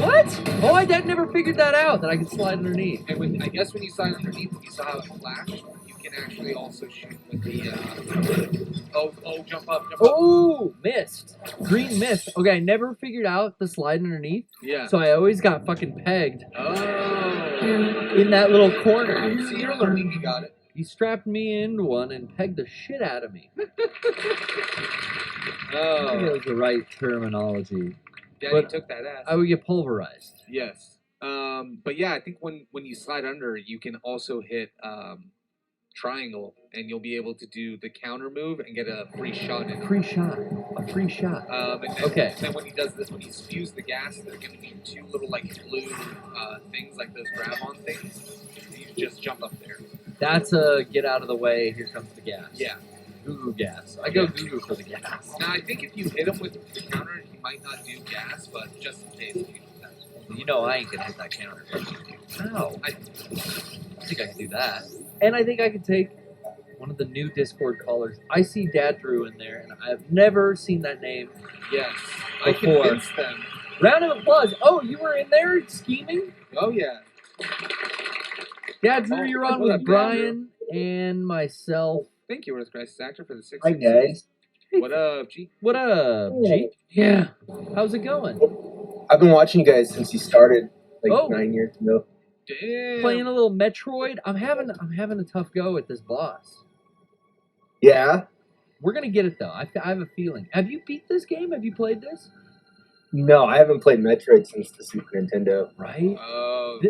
What? Oh, I never figured that out, that I could slide underneath. And I guess when you slide underneath, you saw how it flashed. You can actually also shoot with the. Jump up! Oh, missed. Green missed. Okay, I never figured out the slide underneath. Yeah. So I always got fucking pegged. Oh. In that little corner. So you're learning. You got it. He strapped me into one and pegged the shit out of me. I think that was the right terminology. Daddy took that ass. I would get pulverized. Yes. But yeah, I think when you slide under, you can also hit triangle, and you'll be able to do the counter move and get a free shot in. A free shot. And then when he does this, when he spews the gas, there's going to be two little like blue things, like those grab-on things. You just jump up there. That's a get out of the way. Here comes the gas. Yeah. Goo gas. I go goo for the gas. Now I think if you hit him with the counter, he might not do gas, but just in case. You know I ain't gonna hit that counter. Ow. I think I can do that. And I think I can take one of the new Discord callers. I see Dad Drew in there, and I've never seen that name. Yes. Before. I convinced them. Round of applause. Oh, you were in there scheming? Oh, yeah. Dad Drew, you're on with Brian and myself. Thank you, Earth Crisis Actor, for the 6. Hi, guys. What up, G? What up, G? Yeah. How's it going? I've been watching you guys since you started, 9 years ago. Damn. Playing a little Metroid. I'm having a tough go at this boss. Yeah? We're gonna get it though. I have a feeling. Have you beat this game? Have you played this? No, I haven't played Metroid since the Super Nintendo. Right?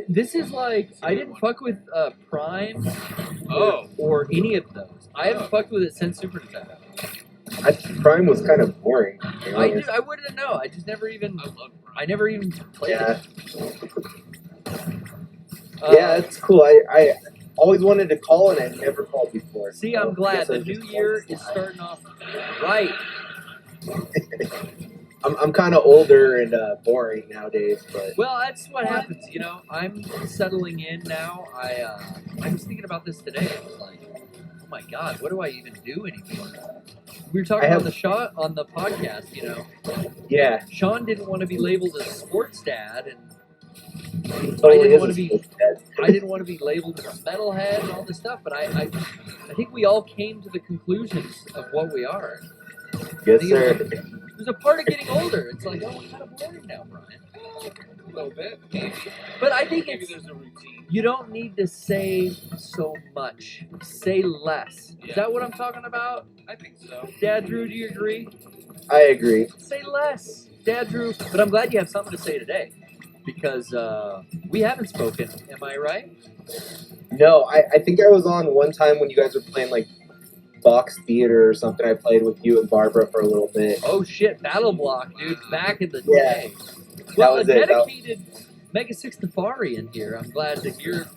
This is like, I didn't fuck with Prime or any of those. I haven't fucked with it since Super Nintendo. Prime was kind of boring. I wouldn't know. I just never even. I never even played it. Yeah, it's cool. I always wanted to call, and I never called before. See, I'm glad the new year is starting off right. I'm kind of older and boring nowadays, but well, that's what happens. You know, I'm settling in now. I was thinking about this today. I was like, oh my god, what do I even do anymore? We were talking on the podcast. You know. Yeah. Sean didn't want to be labeled a sports dad, and totally I didn't want to be labeled as a metalhead and all this stuff. But I think we all came to the conclusions of what we are. Yes, sir. It was a part of getting older. It's like, oh, we're kind of boring now, Brian. A little bit, maybe. But I think maybe there's a routine. You don't need to say so much. Say less. Yeah. Is that what I'm talking about? I think so. Dad Drew, do you agree? I agree. Say less. Dad Drew. But I'm glad you have something to say today. Because we haven't spoken. Am I right? No, I think I was on one time when you guys were playing, Box Theater or something. I played with you and Barbara for a little bit. Oh, shit. Battle Block, dude. Back in the day. Well, a dedicated Mega 6 Safari in here. I'm glad to hear.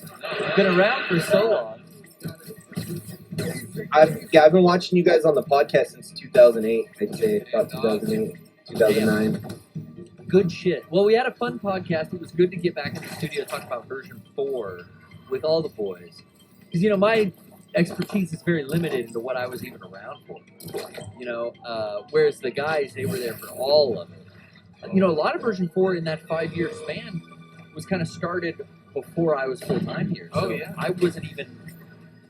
Been around for so long. I've been watching you guys on the podcast since 2008. I'd say about 2008, 2009. Damn. Good shit. Well, we had a fun podcast. It was good to get back in the studio and talk about version 4 with all the boys. Because, my expertise is very limited into what I was even around for. Whereas the guys, they were there for all of it. A lot of version 4 in that 5-year span was kind of started before I was full-time here. So I wasn't even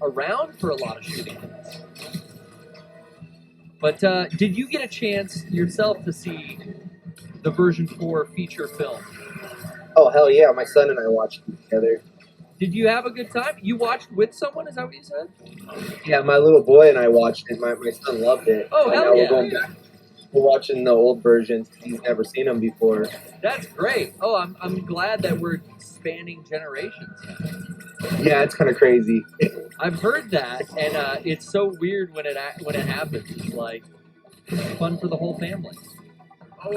around for a lot of shooting things. But did you get a chance yourself to see the version 4 feature film? Oh, hell yeah. My son and I watched it together. Did you have a good time? You watched with someone? Is that what you said? Yeah, my little boy and I watched it. My son loved it. Oh, hell yeah. We're watching the old versions. He's never seen them before. That's great. Oh, I'm glad that we're spanning generations. Yeah, it's kind of crazy. I've heard that, and it's so weird when it happens. It's like fun for the whole family.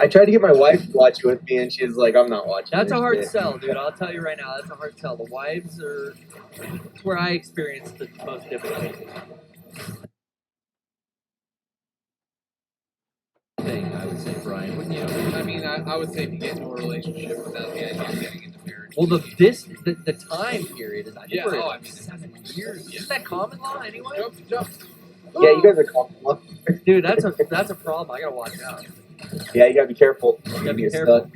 I tried to get my wife to watch it with me, and she's like, I'm not watching. That's a hard sell, dude. I'll tell you right now, that's a hard sell. The wives are where I experience the most difficulty. I would say, Brian, wouldn't you? I mean, I would say if you get into a relationship without the idea of getting into marriage. Well, the time period is, I think we're 7 years. Isn't that common law anyway? Jump. Yeah, you guys are common law. Dude, that's a problem. I gotta watch out. Yeah, you gotta be careful. You gotta be careful.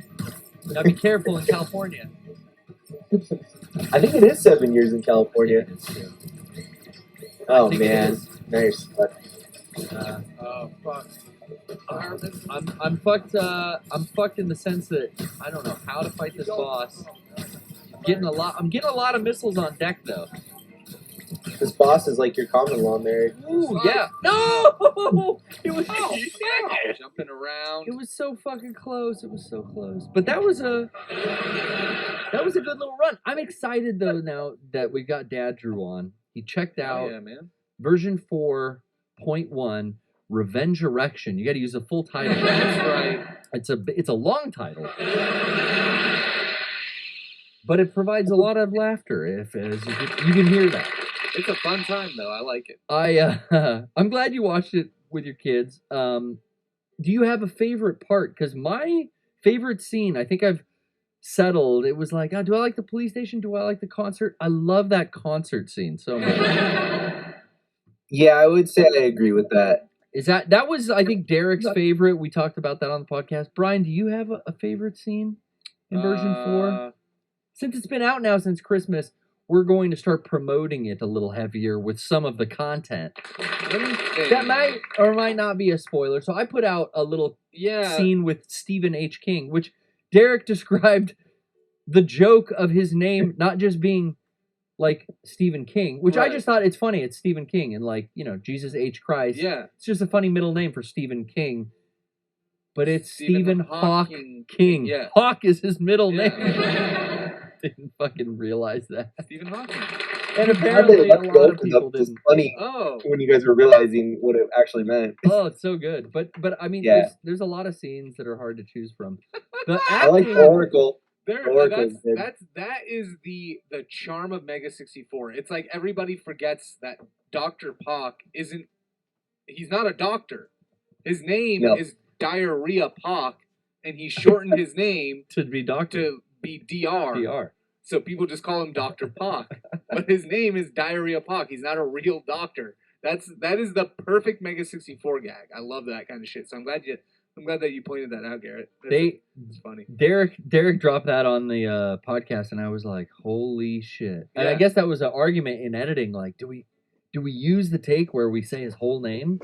Now be careful in California. I think it is 7 years in California. It's true. Oh think it man, is. now you're stuck. Oh fuck. I'm fucked. I'm fucked in the sense that I don't know how to fight this boss. I'm getting a lot of missiles on deck though. This boss is like your common law, Mary. Ooh, yeah. No! It was Jumping around. It was so fucking close. It was so close. But that was a good little run. I'm excited though now that we got Dad Drew on. He checked out yeah, man. version 4.1 Revenge Erection. You got to use the full title. That's right. It's a long title. But it provides a lot of laughter if as you can hear that. It's a fun time though. I like it. I'm glad you watched it with your kids. Do you have a favorite part? Because my favorite scene, I think I've settled. It was like, do I like the police station? Do I like the concert? I love that concert scene so much. Yeah, I would say I agree with that. That was I think Derek's favorite. We talked about that on the podcast. Brian, do you have a favorite scene in version 4? Since it's been out now since Christmas, we're going to start promoting it a little heavier with some of the content. That might or might not be a spoiler. So I put out a little scene with Stephen H. King, which Derek described the joke of his name not just being like Stephen King, which I just thought it's funny. It's Stephen King and like, Jesus H. Christ. Yeah. It's just a funny middle name for Stephen King. But it's Stephen Hawk King. Yeah. Hawk is his middle name. Didn't fucking realize that. Stephen Hawking. And apparently a lot of people It was didn't. funny when you guys were realizing what it actually meant. Oh, it's so good. But I mean, there's a lot of scenes that are hard to choose from. The I like acting, Oracle. That is the charm of Mega 64. It's like everybody forgets that Dr. Pock he's not a doctor. His name is Diarrhea Pock, and he shortened his name to be doctor. To be DR. So people just call him Dr. Pock. But his name is Diarrhea Pock. He's not a real doctor. That is the perfect Mega 64 gag. I love that kind of shit. So I'm glad that you pointed that out, Garrett. It's funny. Derek dropped that on the podcast, and I was like, "Holy shit!" And I guess that was an argument in editing. Like, do we use the take where we say his whole name?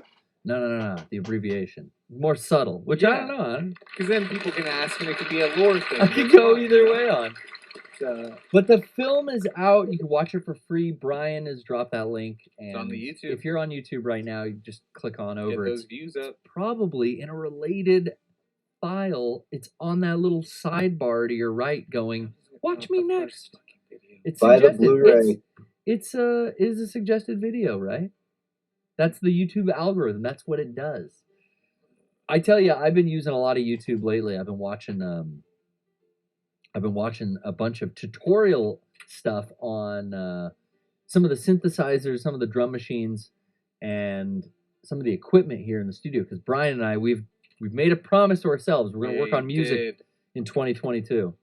No. The abbreviation, more subtle. Which I don't know. Because then people can ask, and it could be a lore thing. I could go either way on. But the film is out. You can watch it for free. Brian has dropped that link. And it's on the YouTube. If you're on YouTube right now, you just click on over. Get those views up. Probably in a related file. It's on that little sidebar to your right going, watch me next. It's Buy the suggested. Blu-ray. It's a suggested video, right? That's the YouTube algorithm. That's what it does. I tell you, I've been using a lot of YouTube lately. I've been watching a bunch of tutorial stuff on some of the synthesizers, some of the drum machines, and some of the equipment here in the studio. Because Brian and I, we've made a promise to ourselves. We're going to work on music in 2022.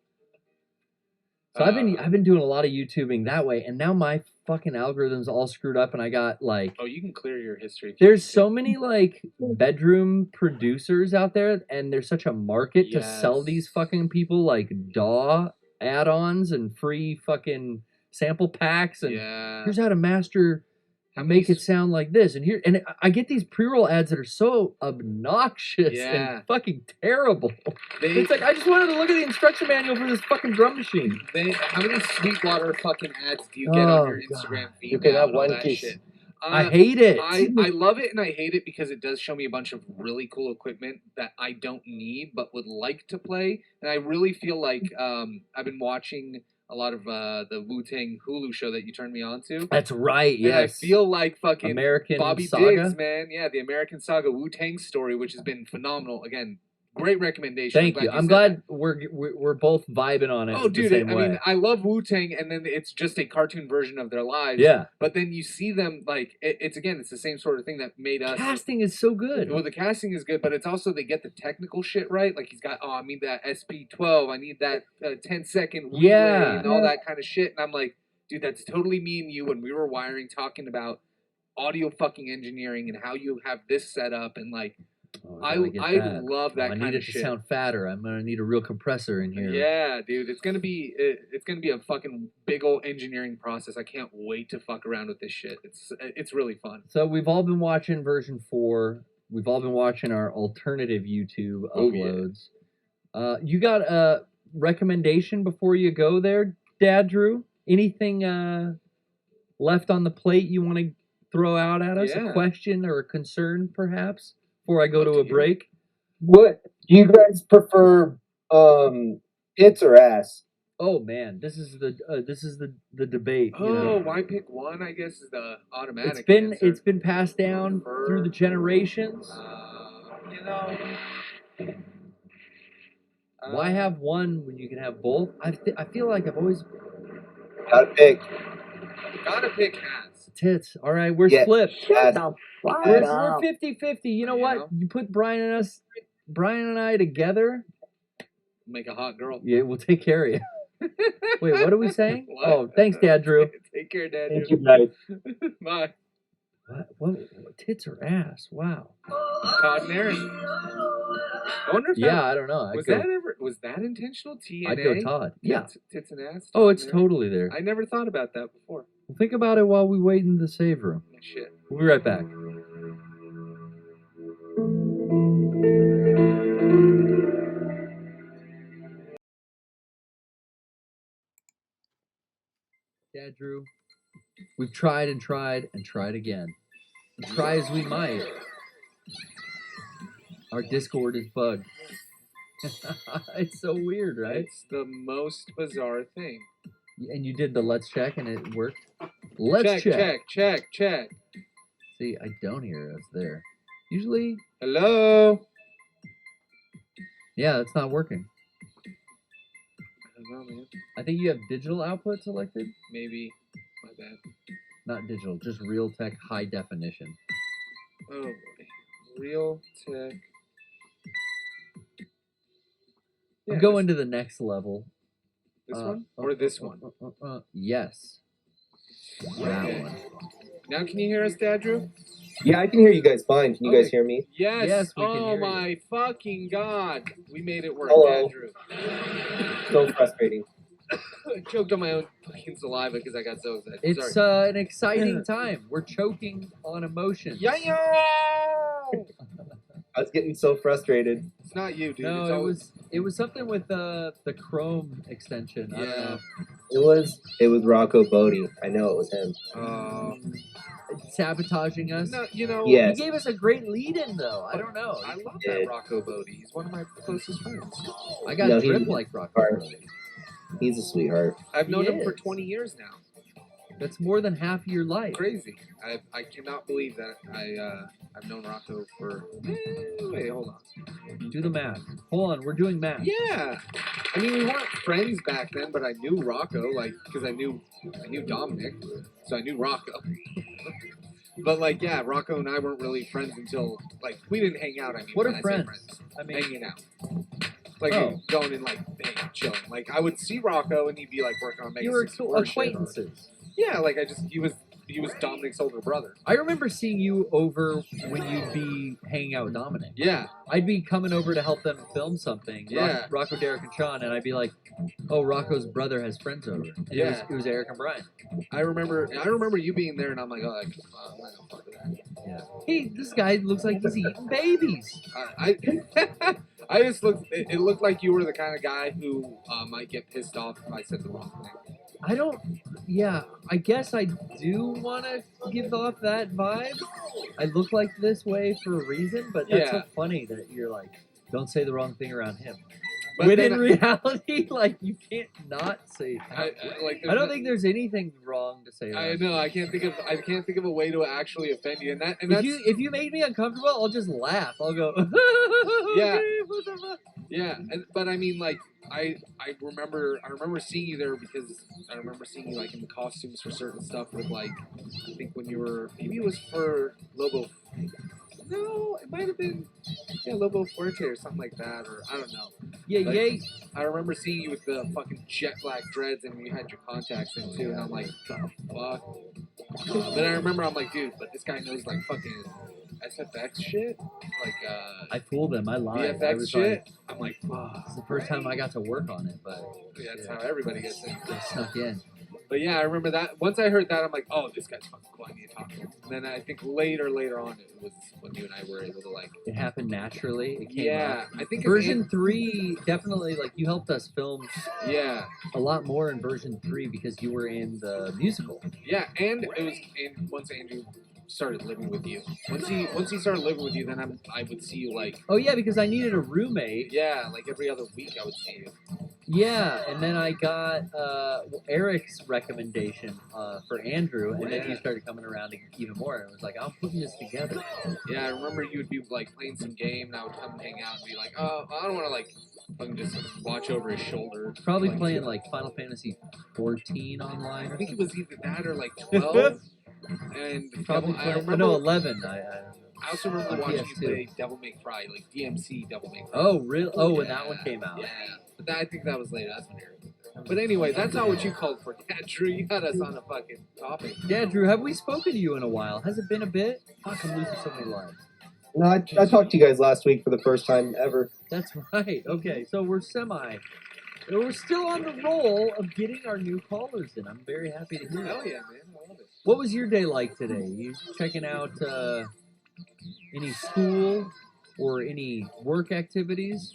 So I've been doing a lot of YouTubing that way, and now my fucking algorithm's all screwed up, and I got like... Oh, you can clear your history. There's so many like bedroom producers out there, and there's such a market to sell these fucking people like DAW add-ons and free fucking sample packs, and here's how to master... make it sound like this, and I get these pre-roll ads that are so obnoxious and fucking terrible. It's like I just wanted to look at the instruction manual for this fucking drum machine. How many Sweetwater fucking ads do you get on your Instagram feed? Okay, now that one piece. Shit? I hate it. I love it and I hate it because it does show me a bunch of really cool equipment that I don't need but would like to play. And I really feel like I've been watching a lot of the Wu-Tang Hulu show that you turned me on to. That's right, yes. And I feel like fucking American Bobby Saga? Diggs, man. Yeah, the American Saga Wu-Tang story, which has been phenomenal. Again, great recommendation. Thank you. I'm glad we're both vibing on it. Oh, dude, the same way. mean, I love Wu-Tang, and then it's just a cartoon version of their lives. Yeah. But then you see them, like, it's the same sort of thing that made us... Casting is so good. Well, the casting is good, but it's also, they get the technical shit right. Like, he's got, I need that SP12, I need that 10-second relay, and all that kind of shit. And I'm like, dude, that's totally me and you when we were wiring, talking about audio fucking engineering and how you have this set up, and, like, Oh, I gotta get I that. love that I kind need of it to shit. sound fatter. I'm gonna need a real compressor in here. Yeah, dude, it's gonna be a fucking big old engineering process. I can't wait to fuck around with this shit. It's really fun. So we've all been watching version 4. We've all been watching our alternative YouTube Oh, yeah. uploads. You got a recommendation before you go there, Dad Drew? Anything left on the plate you want to throw out at us? Yeah. A question or a concern, perhaps, before I go Love to to a hear. break? What do you guys prefer? Tits or ass? Oh man, this is the debate. You Oh, know, why pick one? I guess is the automatic answer. it's been passed down through the generations. You know. Why have one when you can have both? I feel like I've always Gotta pick. Gotta pick ass. tits. All right, we're Yeah. split. Ass. We're 50-50. You know You what? know? You put Brian and I together. Make a hot girl. Yeah, we'll take care of you. Wait, what are we saying? What? Oh, thanks, Dad Drew. Take care, Dad. Thank Drew. you, guys. Bye. What? Tits or ass? Wow. Todd and Aaron. I wonder if Yeah, I don't know. was that intentional? TNA. I'd go Todd. Yeah. Tits and ass. Oh, Todd it's and Aaron? totally there. I never thought about that before. Well, think about it while we wait in the save room. Shit. We'll be right back. Dad Drew, we've tried and tried and tried again. Try as we might. Our Discord is bugged. It's so weird, right? It's the most bizarre thing. And you did the let's check and it worked? Let's check. Check. See, I don't hear us there. Usually, Hello. yeah, it's not working. I don't know, man. I think you have digital output selected. Maybe. My bad. Not digital, just Realtek high definition. Oh boy. Real tech. I'm going to the next level. This one or this one? Yes. That Okay. one. Now can you hear us, Dad Drew? Yeah, I can hear you guys fine. Can you guys Okay. hear me? Yes. Yes, we can Oh hear my fucking god. We made it work, Hello. Dad Drew. So frustrating. I choked on my own fucking saliva because I got so excited. It's Sorry. an exciting time. We're choking on emotion. Yeah. I was getting so frustrated. It's not you, dude. No, it's always... it was something with the Chrome extension. I don't Yeah. know. It was Rocco Bodie. I know it was him. Sabotaging us. No, you know. Yeah. He gave us a great lead-in, though. I don't know. I love Yeah. that Rocco Bodie. He's one of my closest friends. I got No, he- dripped like Rock. He's a sweetheart. I've known He him for is. 20 years now. That's more than half your life. Crazy. I cannot believe that I've known Rocco for. Wait, hold on. Do the math. Hold on, we're doing math. Yeah. I mean, we weren't friends back then, but I knew Rocco, like, because I knew Dominic, so I knew Rocco. But like, yeah, Rocco and I weren't really friends until like we didn't hang out. I mean, What when are I say friends? I mean, hanging out. Like Oh. going and like hanging, chilling. Like I would see Rocco and he'd be like working on Mega you were 64 shit, or- acquaintances. Yeah, like he was Dominic's older brother. I remember seeing you over when you'd be hanging out with Dominic. Yeah. I'd be coming over to help them film something. Yeah. Rocco, Derek, and Sean, and I'd be like, "Oh, Rocco's brother has friends over." And Yeah. it was Eric and Brian. I remember you being there, and I'm like, oh, I'm not gonna fuck with that. Yeah. Hey, this guy looks like he's eating babies. I I just looked. It looked like you were the kind of guy who might get pissed off if I said the wrong thing. I don't. Yeah, I guess I do want to give off that vibe. I look like this way for a reason, but that's so Yeah. funny that you're like, don't say the wrong thing around him. But When then in reality, like you can't not say. I don't think there's anything wrong to say. I around know. I can't think of a way to actually offend you, and If that's you make me uncomfortable, I'll just laugh. I'll go. Yeah. "Okay, what the fuck?" yeah. But I mean, like, I remember seeing you there because I remember seeing you like in the costumes for certain stuff with like I think when you were maybe it was for Lobo. No, it might have been Lobo Fuerte or something like that, or I don't know. Yeah, Like, yay. I remember seeing you with the fucking jet black dreads and you had your contacts in too, and I'm like, the fuck? But I remember I'm like, dude, but this guy knows like fucking SFX shit, like I fooled them. I lied. I VFX was shit. like, I'm like, fuck. it's the first time I got to work on it, but That's how everybody gets in. I snuck in. But yeah, I remember that. Once I heard that, I'm like, oh, this guy's fucking cool. I need to talk to him. And then I think later on, it was when you and I were able to like. It happened naturally. It came Yeah, out. I think Version 3 definitely, like, you helped us film Yeah, a lot more in version 3 because you were in the musical. yeah, and it was once Andrew started living with you. Once he started living with you, then I would see you like. Oh yeah, because I needed a roommate. Yeah, like every other week I would see you. Yeah, and then I got Eric's recommendation for Andrew, and then he started coming around even more. And it was like, I'm putting this together. Yeah, I remember you would be like playing some game, and I would come and hang out and be like, oh, I don't want to like fucking just watch over his shoulder. Probably playing like Final Fantasy 14 online. I think it was either that or like 12. And Probably I remember. no 11. I also remember on watching you PS2. play Devil May Cry, like DMC Devil May Cry. Oh really? Oh, when Yeah, that one came out. Yeah, but I think that was later. That's when Eric. But anyway, that's not what you called for. Yeah, Drew, you got us on a fucking topic. Yeah, Drew, have we spoken to you in a while? Has it been a bit? Fuck, I'm losing so many lives. No, I talked to you guys last week for the first time ever. That's right. Okay, so we're still on the roll of getting our new callers in. I'm very happy to hear Hell that. yeah, man. I love it. What was your day like today? You checking out any school or any work activities?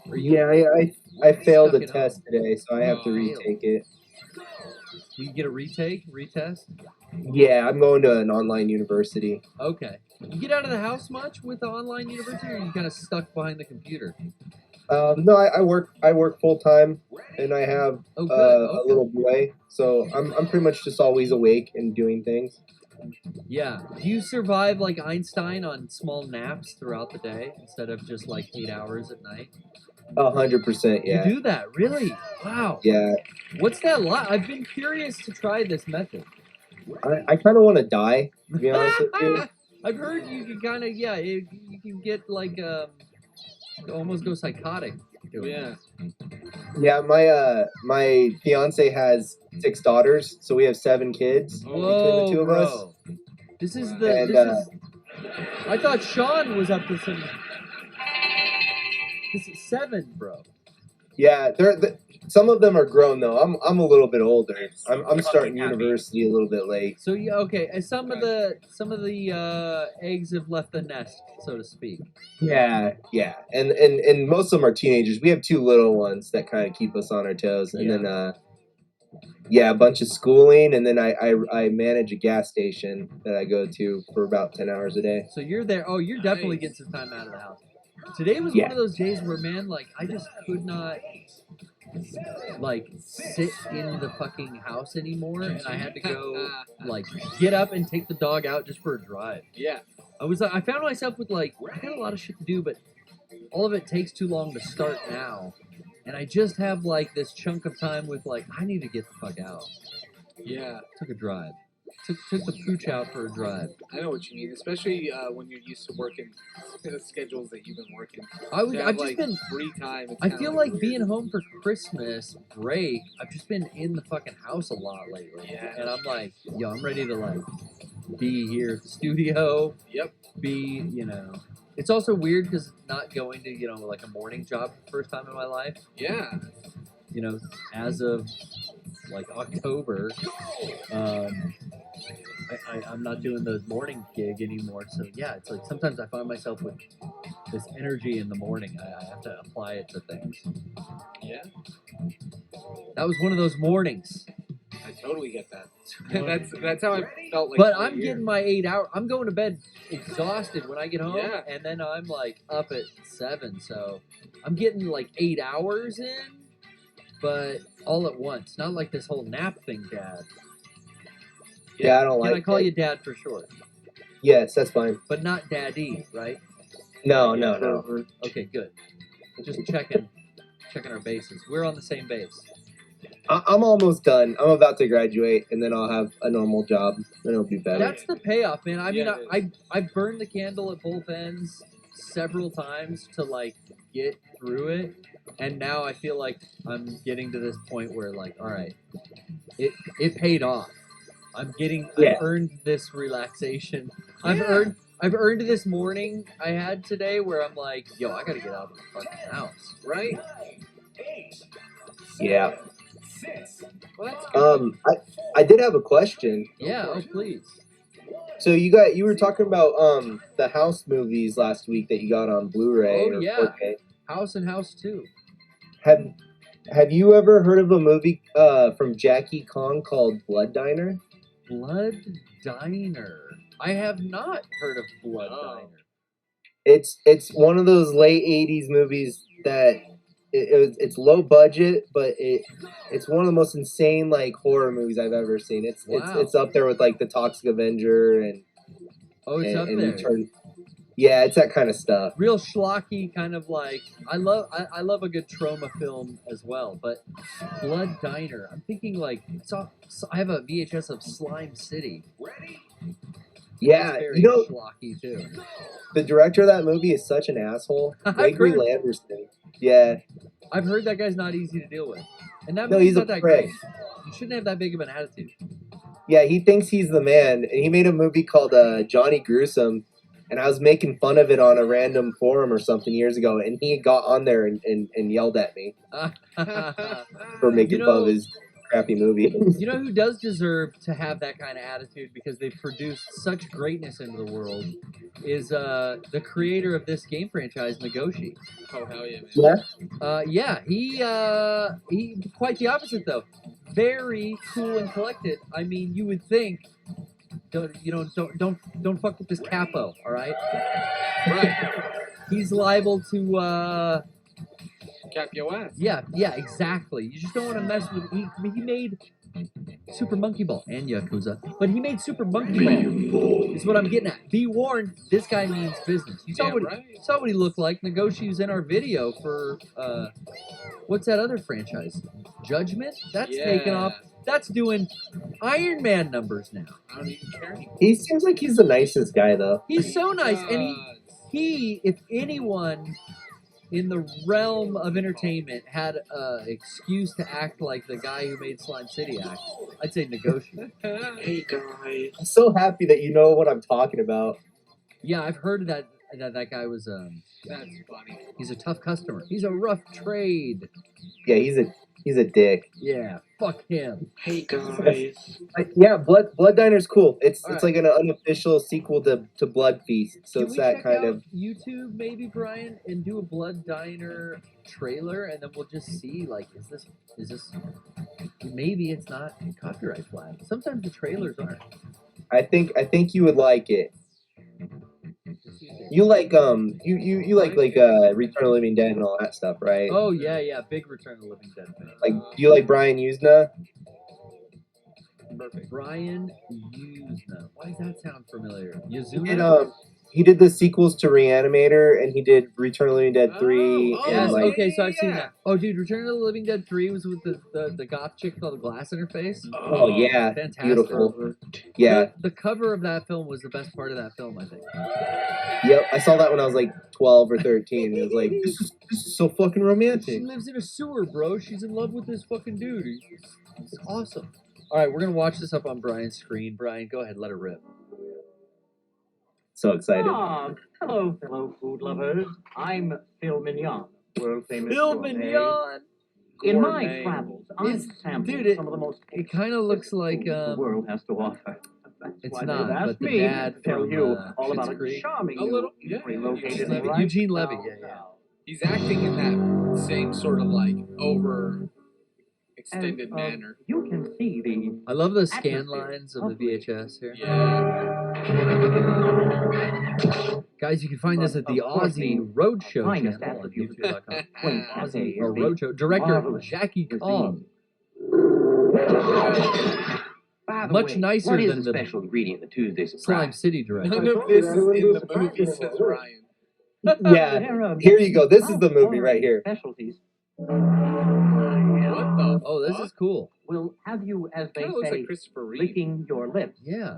Or you, Yeah, I failed a Stuck it test today, so I have to Oh. retake it. you get a retest? Yeah, I'm going to an online university. Okay. You get out of the house much with the online university, or are you kind of stuck behind the computer? No, I work full time, and I have Oh, good. a Okay. little boy, so I'm pretty much just always awake and doing things. Yeah. Do you survive like Einstein on small naps throughout the day instead of just like 8 hours at night? 100%, yeah. You do that, really? Wow. Yeah, What's that like? I've been curious to try this method. I kind of want to die, to be honest with you. I've heard you can kind of you can get like almost go psychotic doing Yeah. this. Yeah, my fiance has 6 daughters, so we have 7 kids between Whoa, the two of bro. us. This is And, I thought Sean was up to some. This is 7, bro. Yeah, some of them are grown though. I'm a little bit older. I'm starting university a little bit late. So yeah, okay. And some of the eggs have left the nest, so to speak. Yeah, and most of them are teenagers. We have 2 little ones that kind of keep us on our toes, and then a bunch of schooling, and then I manage a gas station that I go to for about 10 hours a day. So you're there. Oh, you're definitely Nice. getting some time out of the house. Today was Yeah. one of those days where, man, like I just could not like sit in the fucking house anymore, and I had to go like get up and take the dog out just for a drive. Yeah. I found myself with like I got a lot of shit to do, but all of it takes too long to start now, and I just have like this chunk of time with like I need to get the fuck out. Yeah. Took a drive. Took the pooch out for a drive. I know what you mean, especially when you're used to working the schedules that you've been working. I've To just have, like, been. free time. It's I kinda, feel like weird. being home for Christmas break. I've just been in the fucking house a lot lately, Yeah. and I'm like, yo, I'm ready to like be here at the studio. Yep. It's also weird because not going to like a morning job for the first time in my life. Yeah. As of like October, I'm not doing the morning gig anymore. So yeah, it's like sometimes I find myself with this energy in the morning. I have to apply it to things. Yeah. That was one of those mornings. I totally get that. that's how I felt like. But all I'm year. getting my 8 hour. I'm going to bed exhausted when I get home, Yeah. and then I'm like up at 7. So I'm getting like 8 hours in, but all at once. Not like this whole nap thing, Dad. Yeah, I don't Can like I call it. you Dad for short? Yes, that's fine. But not Daddy, right? No. Okay, good. Just checking our bases. We're on the same base. I'm almost done. I'm about to graduate, and then I'll have a normal job. Then it'll be better. That's the payoff, man. I mean, Yeah, it I burned the candle at both ends several times to like get through it, and now I feel like I'm getting to this point where like, all right, it paid off. I've earned this relaxation. I've Yeah. I've earned this morning I had today where I'm like, yo, I gotta get out of the fucking house, right? Yeah. Well, I did have a question. Yeah, oh please. So you were talking about the House movies last week that you got on Blu-ray Oh, or yeah. 4K. House and House 2. Have you ever heard of a movie from Jackie Kong called Blood Diner? Blood Diner. I have not heard of Blood Diner. It's one of those late '80s movies that it's low budget, but it's one of the most insane like horror movies I've ever seen. It's up there with like The Toxic Avenger and it's up and there. Yeah, it's that kind of stuff. Real schlocky, kind of like I love a good trauma film as well. But Blood Diner, I'm thinking like I have a VHS of Slime City. Yeah, Very you know, schlocky too. The director of that movie is such an asshole. Gregory Landerson. Yeah. I've heard that guy's not easy to deal with, and that No, movie's he's not a that prick. great. You shouldn't have that big of an attitude. Yeah, he thinks he's the man, and he made a movie called Johnny Gruesome, and I was making fun of it on a random forum or something years ago, and he got on there and yelled at me for making fun of his crappy movie. You know who does deserve to have that kind of attitude because they've produced such greatness into the world is the creator of this game franchise, Nagoshi. Oh hell yeah, man. Yeah. He quite the opposite though. Very cool and collected. I mean, you would think don't fuck with this capo, all right? Right. He's liable to Cap your ass. Yeah, exactly. You just don't want to mess with. He made Super Monkey Ball and Yakuza, but he made Super Monkey Ball. Is what I'm getting at. Be warned, this guy means business. You saw what he looked like. Nagoshi was in our video for what's that other franchise? Judgment. That's taken off. That's doing Iron Man numbers now. I don't even care anymore. He seems like he's the nicest guy though. He's so nice, and he if anyone in the realm of entertainment had an excuse to act like the guy who made Slime City act, I'd say Nagoshi. Hey guys, I'm so happy that you know what I'm talking about. Yeah, I've heard that guy was That's funny. He's a tough customer. He's a rough trade. Yeah, he's a dick. Yeah, fuck him. Hey guys. Yeah, Blood Diner's cool. It's All right. like an unofficial sequel to Blood Feast. So Can it's we that check kind out of YouTube maybe, Brian, and do a Blood Diner trailer, and then we'll just see like is this maybe it's not copyright flag. Sometimes the trailers aren't. I think you would like it. You like you like Return of the Living Dead and all that stuff, right? Oh yeah, big Return of the Living Dead fan. Like, do you like Brian Usna? Perfect. Brian Usna. Why does that sound familiar? He Yazuna? he did the sequels to Reanimator, and he did Return of the Living Dead 3. Oh, and Yes, like, okay, so I've seen that. Oh, dude, Return of the Living Dead 3 was with the goth chick with all the glass in her face. oh yeah, Fantastic. beautiful. Yeah, The cover of that film was the best part of that film, I think. yep. I saw that when I was like 12 or 13. It was like this is so fucking She romantic. lives in a sewer, bro. She's in love with this fucking dude. It's awesome. All right, we're going to watch this up on Brian's screen. Brian, go ahead, let her rip. So excited. Ah, hello, fellow food lovers. I'm Phil Mignon, world famous Phil gourmet. Mignon! In my Gourmet. travels, I've It's- sampled dude, some of the most It kind of looks like the world has to offer. That's it's why not, they've asked but the me dad to tell from, you all Schitt's about a Creek. charming A little- new yeah, relocated Levy. right Eugene Levy, down yeah. south. He's acting in that same sort of like over extended And, manner. You can see the I love the scan Atmosphere. lines of the VHS here. Yeah. Guys, you can find this at the Of course, Aussie the Roadshow finest channel on attribute YouTube.com. Twin Aussie Or is the Roadshow. Director marvelous Jackie Kong. By the Much way, nicer what is than the the special ingredient in the Tuesday Slime surprise? City director. None of this is in the movie, says Ryan. Yeah, There are here you go. This is the movie foreign right here. Specialties What the? Oh, this is cool. will have you, as they Kind of looks say, like Christopher Reeve. licking your lips. Yeah.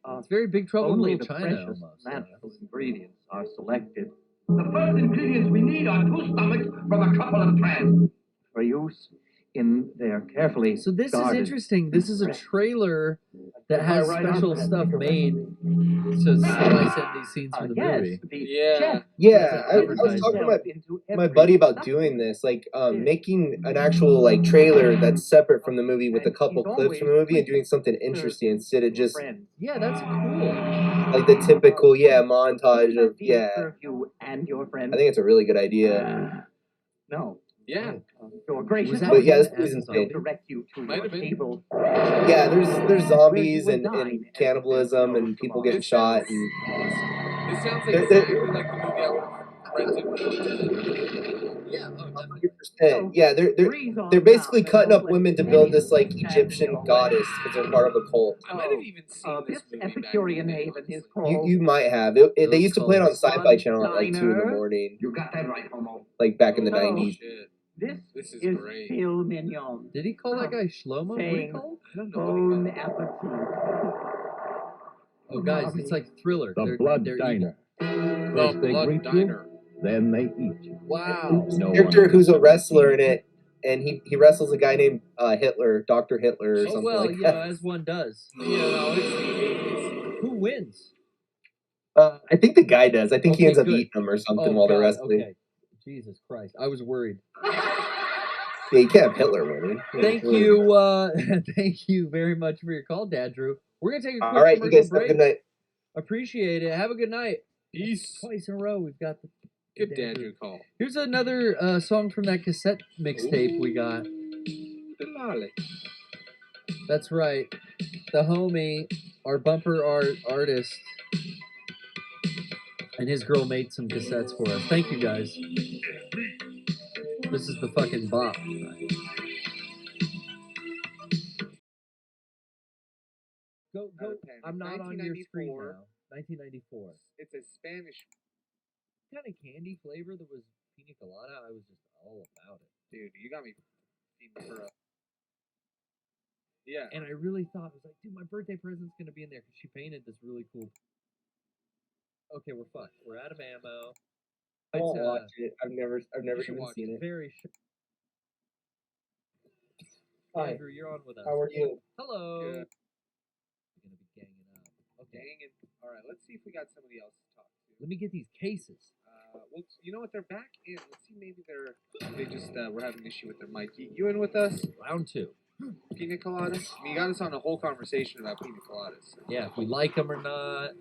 Uh, It's very Big Trouble in only Little the China precious almost. natural ingredients are selected The first ingredients we need are 2 stomachs from a couple of trans. for use in their carefully So this is guarded interesting. This is a trailer that has Right on, special Ted. stuff made to splice in these scenes from the yes, movie. the Yeah. chef Yeah, I was Advertising. talking to into my every buddy about stuff. doing this, like making an actual like trailer that's separate from the movie with a And couple he's clips from the always movie and doing something interesting instead of just friend. Yeah, that's cool. like the typical montage of Serve you and your friend. I think it's a really good idea. No. Yeah. Your gracious Was that But yeah, this him movie's as a insane. zombie? direct you to Might your have been. table. Yeah, there's zombies Where you and will dine as cannibalism you and people tomorrow. getting This shot sounds- and This sounds They're- exactly like the movie I would have rented. Yeah, oh, definitely. 100%. Yeah, they're basically cutting up women to build this like Egyptian goddess because they're part of a cult. I might have even seen This this movie back in Epicurean the day. haven is called You might have. They used to play it on Sci-Fi Channel at like 2 in the morning, You got that right, Homo. like back in the Oh. 90s. Shit. This is great. Phil Mignon. Did he call that guy Shlomo? What did he Saying, call him? I don't know Bon what he called appetit. Oh, guys, it's like Thriller. The They're- Blood they're Diner. it. The First they Blood greet Diner. you, then they eat you. Wow. No Character one who's a can wrestler in it, and he wrestles a guy named Hitler, Dr. Hitler, or Oh, something well, like you know, that. as one does. Yeah, no, it's the 80s. Who wins? I think the guy does. I think he Okay, ends up good. eating them or something Oh, while they're God, wrestling. okay. Jesus Christ. I was worried. Yeah, you can't have Hitler winning. Thank you. Thank you very much for your call, Dad Drew. We're going to take a quick All right, you commercial guys have a break. good night. Appreciate it. Have a good night. Peace. Twice in a row, we've got the Good dad Drew call. Here's another song from that cassette mixtape we got. Lolly. That's right. The homie, our bumper artist, and his girl made some cassettes for us. Thank you, guys. This is the fucking bop. Go. I'm not on your screen 1994. now. 1994. It's a Spanish What kind of candy flavor that was pina colada? I was just all about it. dude. You got me feeding for a. Yeah. And I really thought, I was like, dude, my birthday present's going to be in there because she painted this really cool. Okay, we're fucked. We're out of ammo. I won't It's, watch it. I've never should even watch seen it. very Hi, Andrew, you're on with us. how are you? Hello. Good. We're going to be ganging up. Okay. Dang it. All right. Let's see if we got somebody else to talk to. Let me get these cases. Well, you know what? They're back in. Let's see. Maybe they just were having an issue with their mic. You in with us? Round 2. Pina coladas. I mean, you got us on a whole conversation about pina coladas. Yeah, if we like them or not.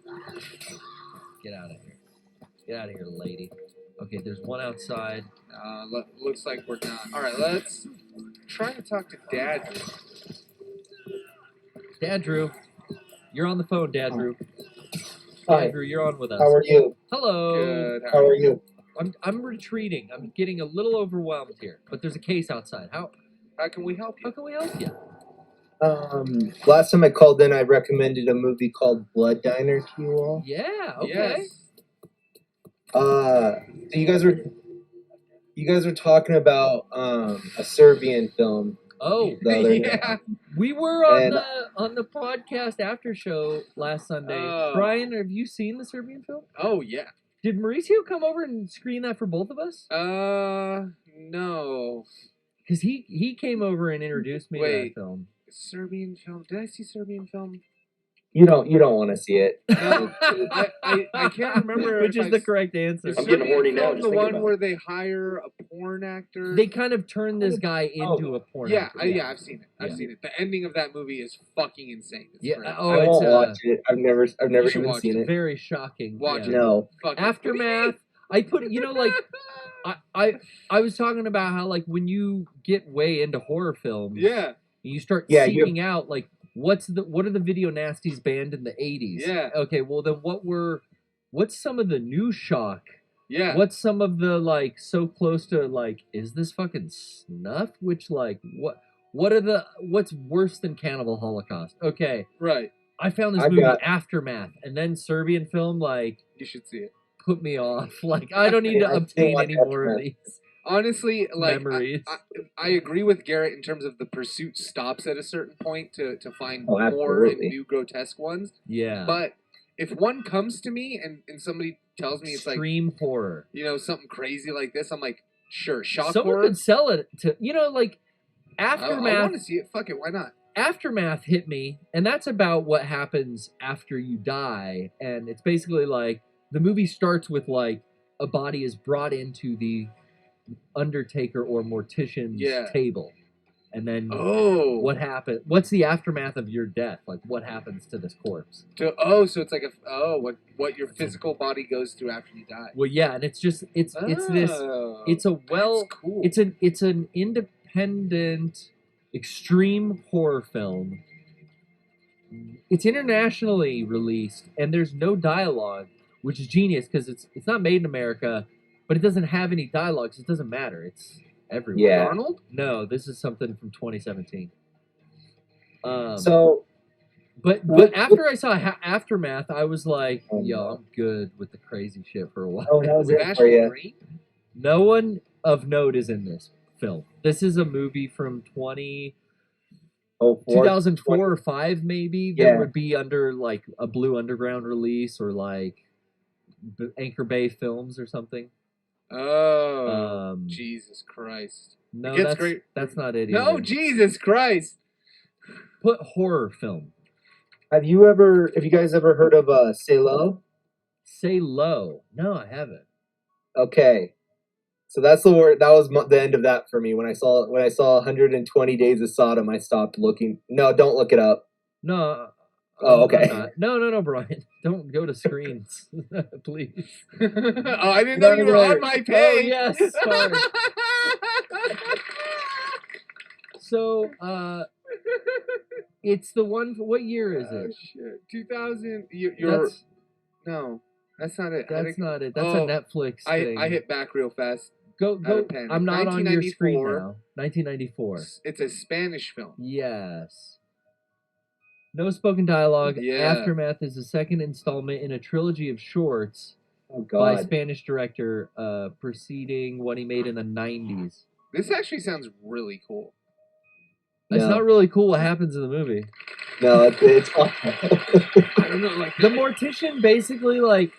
Get out of here. Get out of here, lady. Okay, there's one outside. Looks like we're not. All right. Let's try to talk to Dad. Dad Drew. You're on the phone, Dad Drew. Hi, Andrew, you're on with us. how are you? Hello. Good. How are you? I'm retreating. I'm getting a little overwhelmed here, but there's a case outside. How can we help you? can we help you? Last time I called in, I recommended a movie called Blood Diner to you all. Yeah. Okay. Yes. So you guys were talking about a Serbian film Oh, the other Yeah. night. we were on And- the podcast after show last Sunday. Oh. Brian, have you seen the Serbian film? Oh yeah. Did Mauricio come over and screen that for both of us? No. Because he came over and introduced me to that Wait. film. Serbian film. Did I see Serbian film? You don't want to see it. No. I can't remember. Which if is I the s- correct answer. Is I'm getting Serbian horny now film just the thinking one about where they hire a porn actor? They kind of turned this guy into a porn yeah, actor. yeah, I've seen it. I've Yeah. seen it. The ending of that movie is fucking insane. It's Yeah. great. Oh, I it's won't watch it. I've never should even watch seen it. very shocking. Watch yeah. it. No. Fucking Aftermath. I put it, like I was talking about how like when you get way into horror films, Yeah. you start Yeah, you- seeking out like what are the video nasties banned in the 80s? Yeah. Okay, well then what's some of the new shock? Yeah. What's some of the like so close to like is this fucking snuff? Which like what's worse than Cannibal Holocaust? Okay. Right. I found this I've movie got- Aftermath and then Serbian film like You should see it. put me off. Like I don't need Yeah, to I obtain watch any more of Aftermath. these Honestly, like memories. I agree with Garrett in terms of the pursuit stops at a certain point to find Oh, more and absolutely. new grotesque ones. Yeah. But if one comes to me and somebody tells me it's like, Extreme horror. something crazy like this, I'm like, sure, shock Someone horror. could sell it to like I Aftermath. want to see it. Fuck it, why not? Aftermath hit me, and that's about what happens after you die. And it's basically like the movie starts with like a body is brought into the Undertaker or Mortician's table, and then what happened? What's the aftermath of your death? Like what happens to this corpse? So it's like what your physical body goes through after you die. Well, yeah, and it's just it's Oh, it's a that's cool. it's an independent extreme horror film. It's internationally released, and there's no dialogue, which is genius because it's not made in America, but it doesn't have any dialogue, so it doesn't matter. It's everywhere. Yeah. Arnold? No, this is something from 2017. So, but after I saw Aftermath, I was like, yo, I'm good with the crazy shit for a while. oh, that was it for Ashley you. Green? No one of note is in this film. This is a movie from 2004 or 5 maybe that would be under like a Blue Underground release or like Anchor Bay Films or something. Oh, Jesus Christ. No, It gets that's great. that's not it No, either. Jesus Christ. Put horror film. Have you guys ever heard of Say Low? Say Low. No, I haven't. Okay. So that's the word. That was the end of that for me. When I saw 120 Days of Sodom, I stopped looking. No, don't look it up. No. Oh, okay. No, Brian. Don't go to screens, please. Oh, I didn't know you were on my page. Oh, yes. Sorry. So, it's the one. What year is Oh, it? shit. 2000. No, that's not it. That's not it. That's a Netflix thing. I hit back real fast. Go. pen. I'm not on your screen 1994. now. 1994. It's a Spanish film. Yes. No spoken dialogue. Yeah. Aftermath is the second installment in a trilogy of shorts Oh by God. Spanish director, preceding what he made in the 90s. This actually sounds really cool. It's No. not really cool what happens in the movie. No, it's awful. I don't know, like The mortician basically like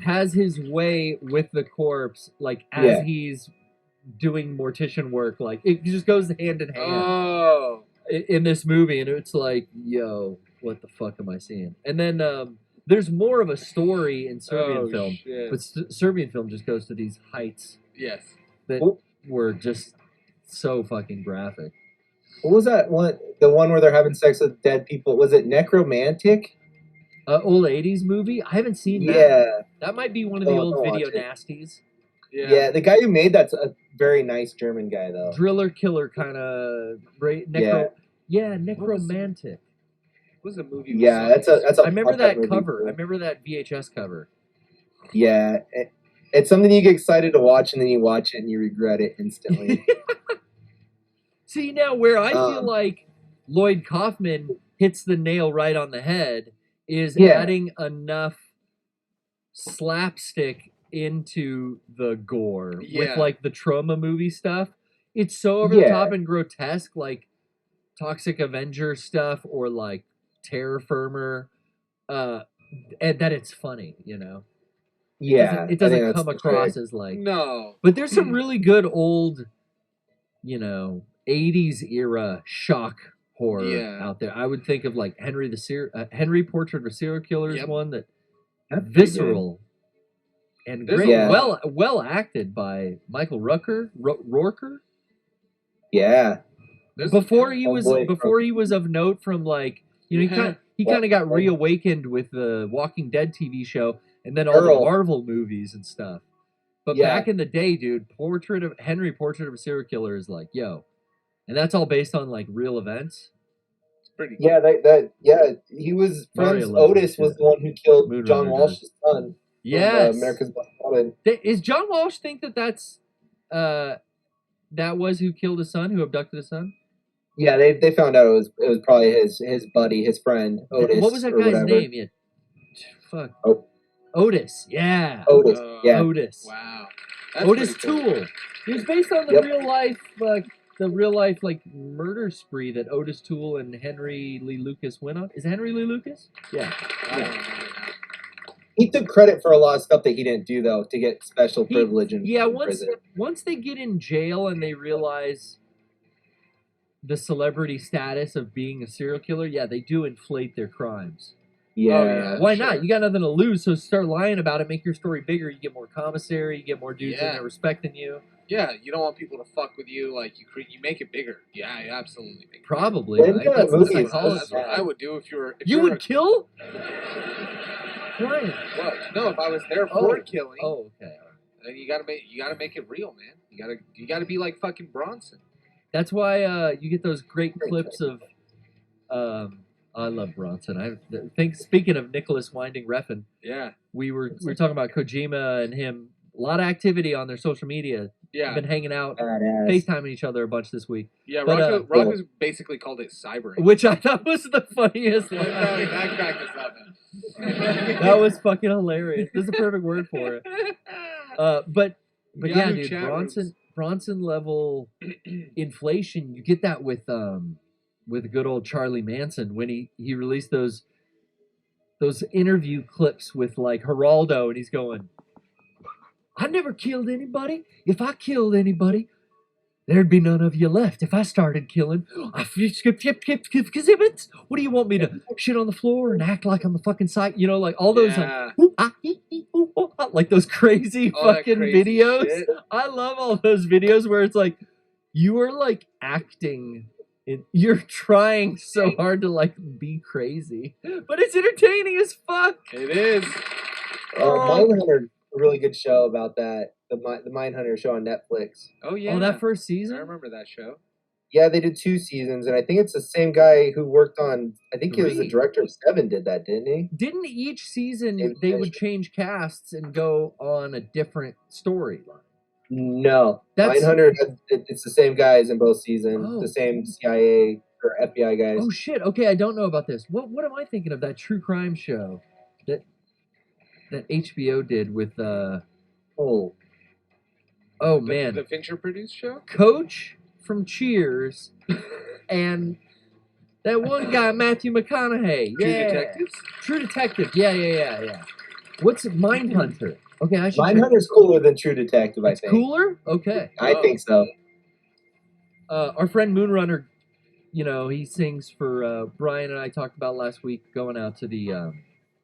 has his way with the corpse, like as Yeah. he's doing mortician work. Like it just goes hand in hand Oh. in this movie, and it's like, yo, what the fuck am I seeing? And then there's more of a story in Serbian film, Shit. but Serbian film just goes to these heights Yes. that Oop. were just so fucking graphic. What was that one? The one where they're having sex with dead people? Was it Necromantic? Old 80s movie? I haven't seen that. Yeah. That might be one of the Oh, old don't video watch it. nasties. Yeah. The guy who made that's a very nice German guy, though. Driller killer kind of necromantic. What was a movie? Yeah, with that's a. I remember fucked up that movie, cover. too. I remember that VHS cover. Yeah, it's something you get excited to watch, and then you watch it and you regret it instantly. See, now where I feel Um, like Lloyd Kaufman hits the nail right on the head is Yeah. adding enough slapstick into the gore Yeah. with like the trauma movie stuff. It's so over the Yeah. top and grotesque, like Toxic Avenger stuff or like Terror Firmer, and that it's funny, you know. Yeah, It I doesn't think that's come the across trick. as like. No. But there's some really good old, 80s era shock horror Yeah. out there. I would think of like Henry Portrait of a Serial Killer is Yep. one that That's pretty visceral and There's great, a- well acted by Michael Rooker. Yeah, Before he was Homeboy of note from like he Yeah. kind of got Yeah. reawakened with the Walking Dead TV show and then all the Earl. Marvel movies and stuff. But Yeah. back in the day, dude, Portrait of a Serial Killer is like, yo, and that's all based on like real events. It's pretty cool. yeah. He was Mario friends. loves Otis this was shit. the one who killed Moonraker John does. Walsh's son. from, Yes. America's Most Wanted. Is John Walsh think that's that was who killed his son, who abducted his son? Yeah, they found out it was probably his buddy, his friend Otis. What was that or guy's whatever. name? Yeah. Fuck. Oh. Otis. Yeah. Otis. Yeah. Otis. Wow. That's Otis pretty cool. Toole. It was based on the Yep. real life like murder spree that Otis Toole and Henry Lee Lucas went on. Is it Henry Lee Lucas? Yeah. I don't know. He took credit for a lot of stuff that he didn't do though to get special privilege in Yeah, in once prison. they get in jail and they realize the celebrity status of being a serial killer, yeah, they do inflate their crimes. Yeah. Oh, yeah. Why sure. not? You got nothing to lose, so start lying about it. Make your story bigger. You get more commissary. You get more dudes in Yeah. there respecting you. Yeah, you don't want people to fuck with you. Like you make it bigger. Yeah, you absolutely make it Probably. They've Right? got That's the movies. bigger. psychology. That's what I would do if you're. If You you're would kill? Ryan. What? No, if I was there for killing, Oh, okay. then you gotta make it real, man. You gotta be like fucking Bronson. That's why you get those great clips of. I love Bronson. I think. Speaking of Nicholas Winding Refn, Yeah, we were talking about Kojima and him. A lot of activity on their social media. yeah, Been hanging out, Badass. FaceTiming each other a bunch this week, yeah. But, Rocco's basically called it cybering. which I thought was the funniest line. that cracked us up. Man. That was fucking hilarious. There's a perfect word for it. But yeah, Yahoo dude, chat Bronson level inflation. You get that with good old Charlie Manson when he released those interview clips with like Geraldo, and he's going, "I never killed anybody. If I killed anybody, there'd be none of you left. If I started killing, what do you want me to shit on the floor and act like I'm a fucking psych? You know, like all those Yeah. like those crazy All that fucking crazy videos. shit. I love all those videos where it's like you are like acting. You're trying so hard to like be crazy, but it's entertaining as fuck. It is. Mindhunter, a really good show about that. The Mindhunter show on Netflix. Oh yeah. Oh, that first I season. remember that show. Yeah, they did 2 seasons, and I think it's the same guy who worked on. I think he was the 3. director of Seven. Did that, didn't he? Didn't each season David they would Fincher. change casts and go on a different storyline? No, That's- Mindhunter. It's the same guys in both seasons. Oh. The same CIA or FBI guys. Oh shit! Okay, I don't know about this. What am I thinking of? That true crime show that HBO did with Oh, man, The Fincher produced show. Coach from Cheers and that one guy Matthew McConaughey. True Yeah. Detectives. True Detective. Yeah. What's it? Mindhunter. Okay, I should. check. Mindhunter's cooler than True Detective. I It's think. cooler. Okay. I think so. Our friend Moonrunner, you know, he sings for Brian and I talked about last week going out to the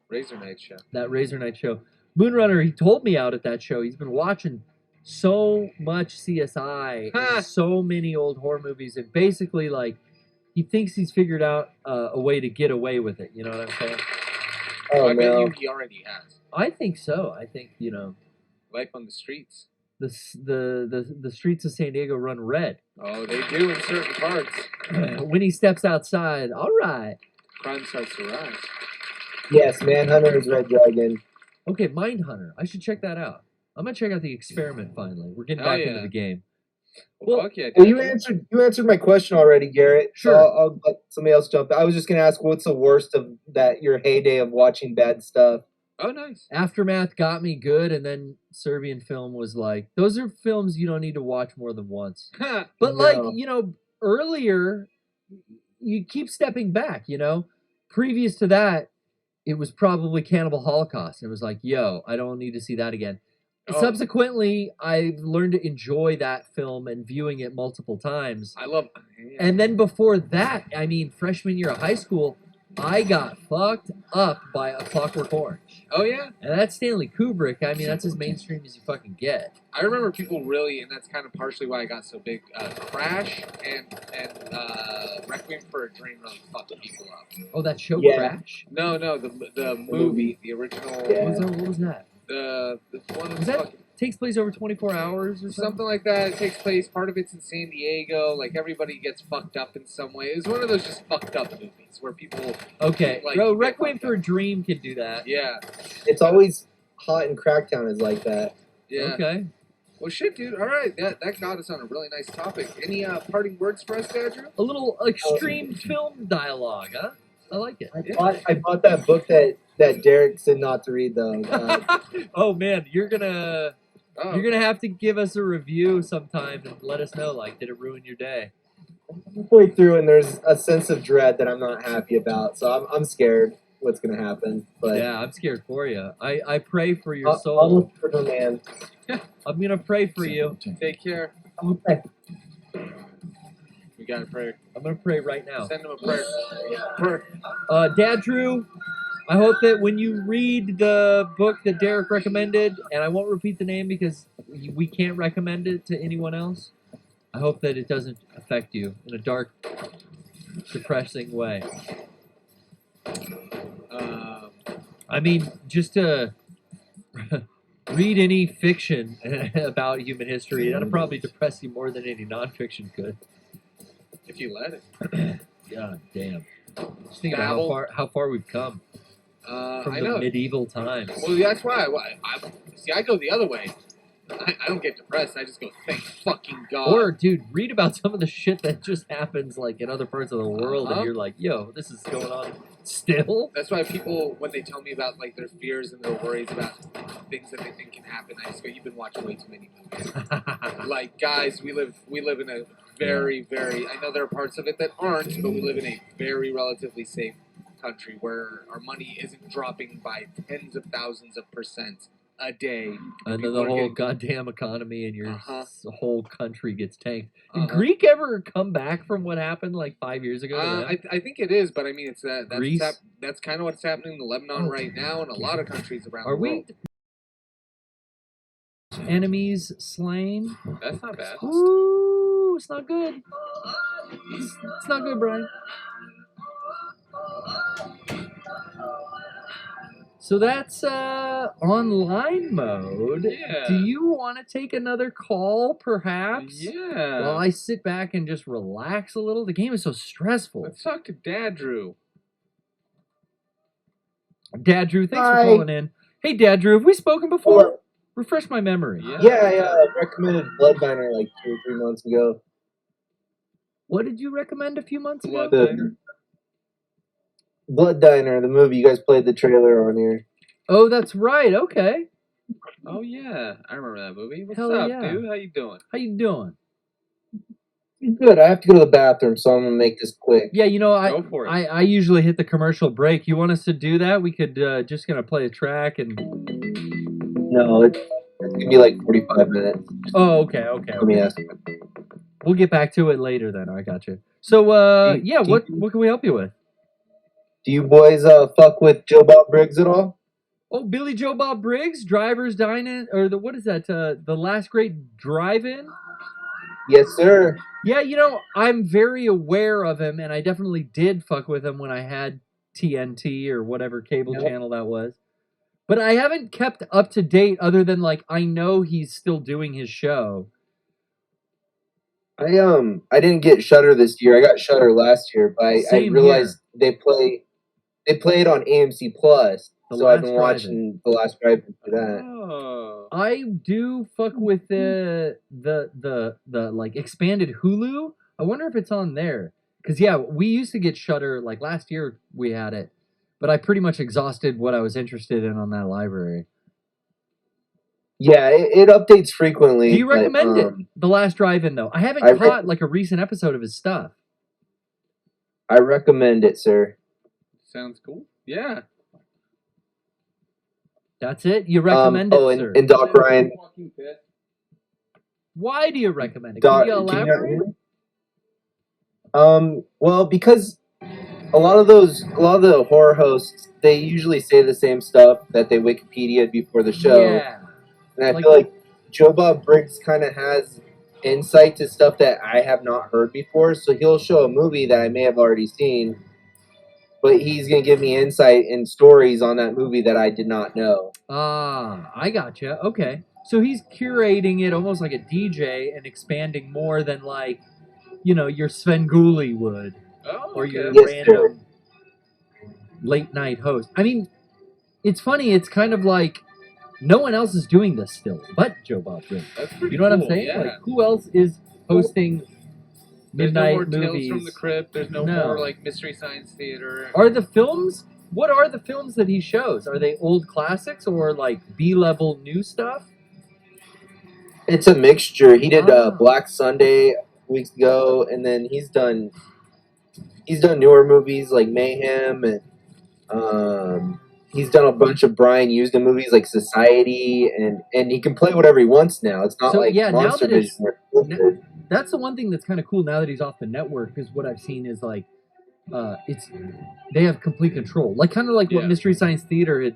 Razor Night show. that Razor Night show. Moonrunner, he told me out at that show. He's been watching so much CSI, Huh. and so many old horror movies, and basically like he thinks he's figured out a way to get away with it. You know what I'm saying? Oh I bet no. you he already has. I think so. I think you know Life on the streets. the streets of San Diego run red. Oh, they do in certain parts. When he steps outside, all right. Crime starts to rise. Yes, Manhunter is Red Dragon. Okay, Mindhunter. I should check that out. I'm gonna check out The Experiment finally. We're getting Oh, back yeah. into the game. Well, Well, fuck yeah. Well, dude. you answered my question already, Garrett. So Sure. I'll let somebody else jump. I was just gonna ask, what's the worst of that? Your heyday of watching bad stuff. Oh, nice. Aftermath got me good, and then Serbian Film was like, those are films you don't need to watch more than once. But No. like, you know, earlier, you keep stepping back, you know? Previous to that, it was probably Cannibal Holocaust. It was like, yo, I don't need to see that again. Oh. Subsequently, I've learned to enjoy that film and viewing it multiple times. I love. And then before that, I mean, freshman year of high school, I got fucked up by A Clockwork Orange. Oh yeah. And that's Stanley Kubrick. I mean, that's as mainstream as you fucking get. I remember people really, and that's kind of partially why I got so big. Crash and Requiem for a Dream really fucked people up. Oh, that show Yeah. Crash? No, the movie, the original, Yeah. What was that? the one Was was that fucking, takes place over 24 hours or something? something like that. It takes place. Part of it's in San Diego. Like everybody gets fucked up in some way. It was one of those just fucked up movies where people, Okay. Like, Bro, you get Requiem fucked for a up. Dream can do that. yeah, It's always hot in Cracktown is like that. yeah. Okay. Well, shit, dude. All right, that got us on a really nice topic. Any parting words for us, Andrew? A little extreme film dialogue, huh? I like it. I bought that book that Derek said not to read though. Oh man, you're gonna have to give us a review sometime and let us know. Like, did it ruin your day? Halfway through, and there's a sense of dread that I'm not happy about. So I'm scared what's gonna happen. But Yeah, I'm scared for you. I pray for your I'll soul. look for the man. I'm gonna pray for you. Take care. Okay. We You got a prayer. I'm gonna pray right now. Send him a prayer. Prayer. Dad Drew, I hope that when you read the book that Derek recommended, and I won't repeat the name because we can't recommend it to anyone else, I hope that it doesn't affect you in a dark, depressing way. I mean, just to read any fiction about human history, that'll probably depress you more than any nonfiction could. If you let it. God damn. Just think about how far we've come from I the know. medieval times. Well, that's why. I go the other way. I don't get depressed. I just go, thank fucking God. Or, dude, read about some of the shit that just happens, like, in other parts of the world, and you're like, yo, this is going on still? That's why people, when they tell me about, like, their fears and their worries about things that they think can happen, I just go, you've been watching way too many movies. Like, guys, we live in a very, very, I know there are parts of it that aren't, but we live in a very relatively safe country where our money isn't dropping by tens of thousands of % a day. And then the whole goddamn economy and your whole country gets tanked. Did Uh-huh. Greek ever come back from what happened like 5 years ago? I think it is, but I mean, it's Greece? that's kind of what's happening in Lebanon right now, and a lot of countries around Are the world. we enemies slain? That's not bad. Ooh, it's not good. It's not good, Brian. So that's online mode. Yeah. Do you want to take another call, perhaps? Yeah. While I sit back and just relax a little? The game is so stressful. Let's talk to Dad Drew. Dad Drew, thanks Hi. for calling in. Hey, Dad Drew, have we spoken before? Hello. Refresh my memory. Yeah, I recommended Blood Diner like 2 or 3 months ago. What did you recommend a few months ago? Blood Diner, the movie. You guys played the trailer on here. Oh, that's right. Okay. Oh yeah, I remember that movie. What's Hell up, yeah. dude? How you doing? How you doing? Good. I have to go to the bathroom, so I'm gonna make this quick. Yeah, you know, Go for it. I usually hit the commercial break. You want us to do that? We could just gonna play a track and. No, it's gonna be like 45 minutes. Oh, okay. Let me ask. We'll get back to it later then. I got you. So, yeah, what can we help you with? Do you boys fuck with Joe Bob Briggs at all? Oh, Billy Joe Bob Briggs, Driver's Dine-In, or what is that? The Last Great Drive-In? Yes, sir. Yeah, you know, I'm very aware of him, and I definitely did fuck with him when I had TNT or whatever cable channel that was. But I haven't kept up to date other than, like, I know he's still doing his show. I didn't get Shudder this year. I got Shudder last year, but I Same realized they play it on AMC Plus. The So I've Last been Drive-In. watching The Last Drive-In for that. Oh. I do fuck with the like expanded Hulu. I wonder if it's on there. Cause yeah, we used to get Shudder like last year we had it, but I pretty much exhausted what I was interested in on that library. Yeah, it updates frequently. Do you but, recommend it? The Last Drive-In though. I haven't caught like a recent episode of his stuff. I recommend it, sir. Sounds cool. Yeah. That's it? You recommend it, sir? And Doc Ryan. Why do you recommend it? Doc, Can you elaborate? Well, because a lot of the horror hosts, they usually say the same stuff that they Wikipedia before the show. Yeah. And I feel like Joe Bob Briggs kind of has insight to stuff that I have not heard before. So he'll show a movie that I may have already seen, but he's going to give me insight and stories on that movie that I did not know. Ah, I gotcha. Okay. So he's curating it almost like a DJ and expanding more than like, you know, your Svengoolie would. Oh, or your Yes, random late night host. I mean, it's funny, it's kind of like no one else is doing this still but Joe Bob Briggs. That's pretty You know what I'm cool, saying? yeah. Like, who else is hosting There's no midnight more movies? Tales from the Crypt. There's no more like Mystery Science Theater. Are the films? What are the films that he shows? Are they old classics or like B-level new stuff? It's a mixture. He did Black Sunday weeks ago, and then he's done newer movies like Mayhem, and he's done a bunch of Brian Usden movies like Society, and he can play whatever he wants now. It's not So, like yeah, now Monster that it's- Vision. that's the one thing that's kind of cool now that he's off the network. Because what I've seen is like, they have complete control, like kind of like what Mystery Science Theater had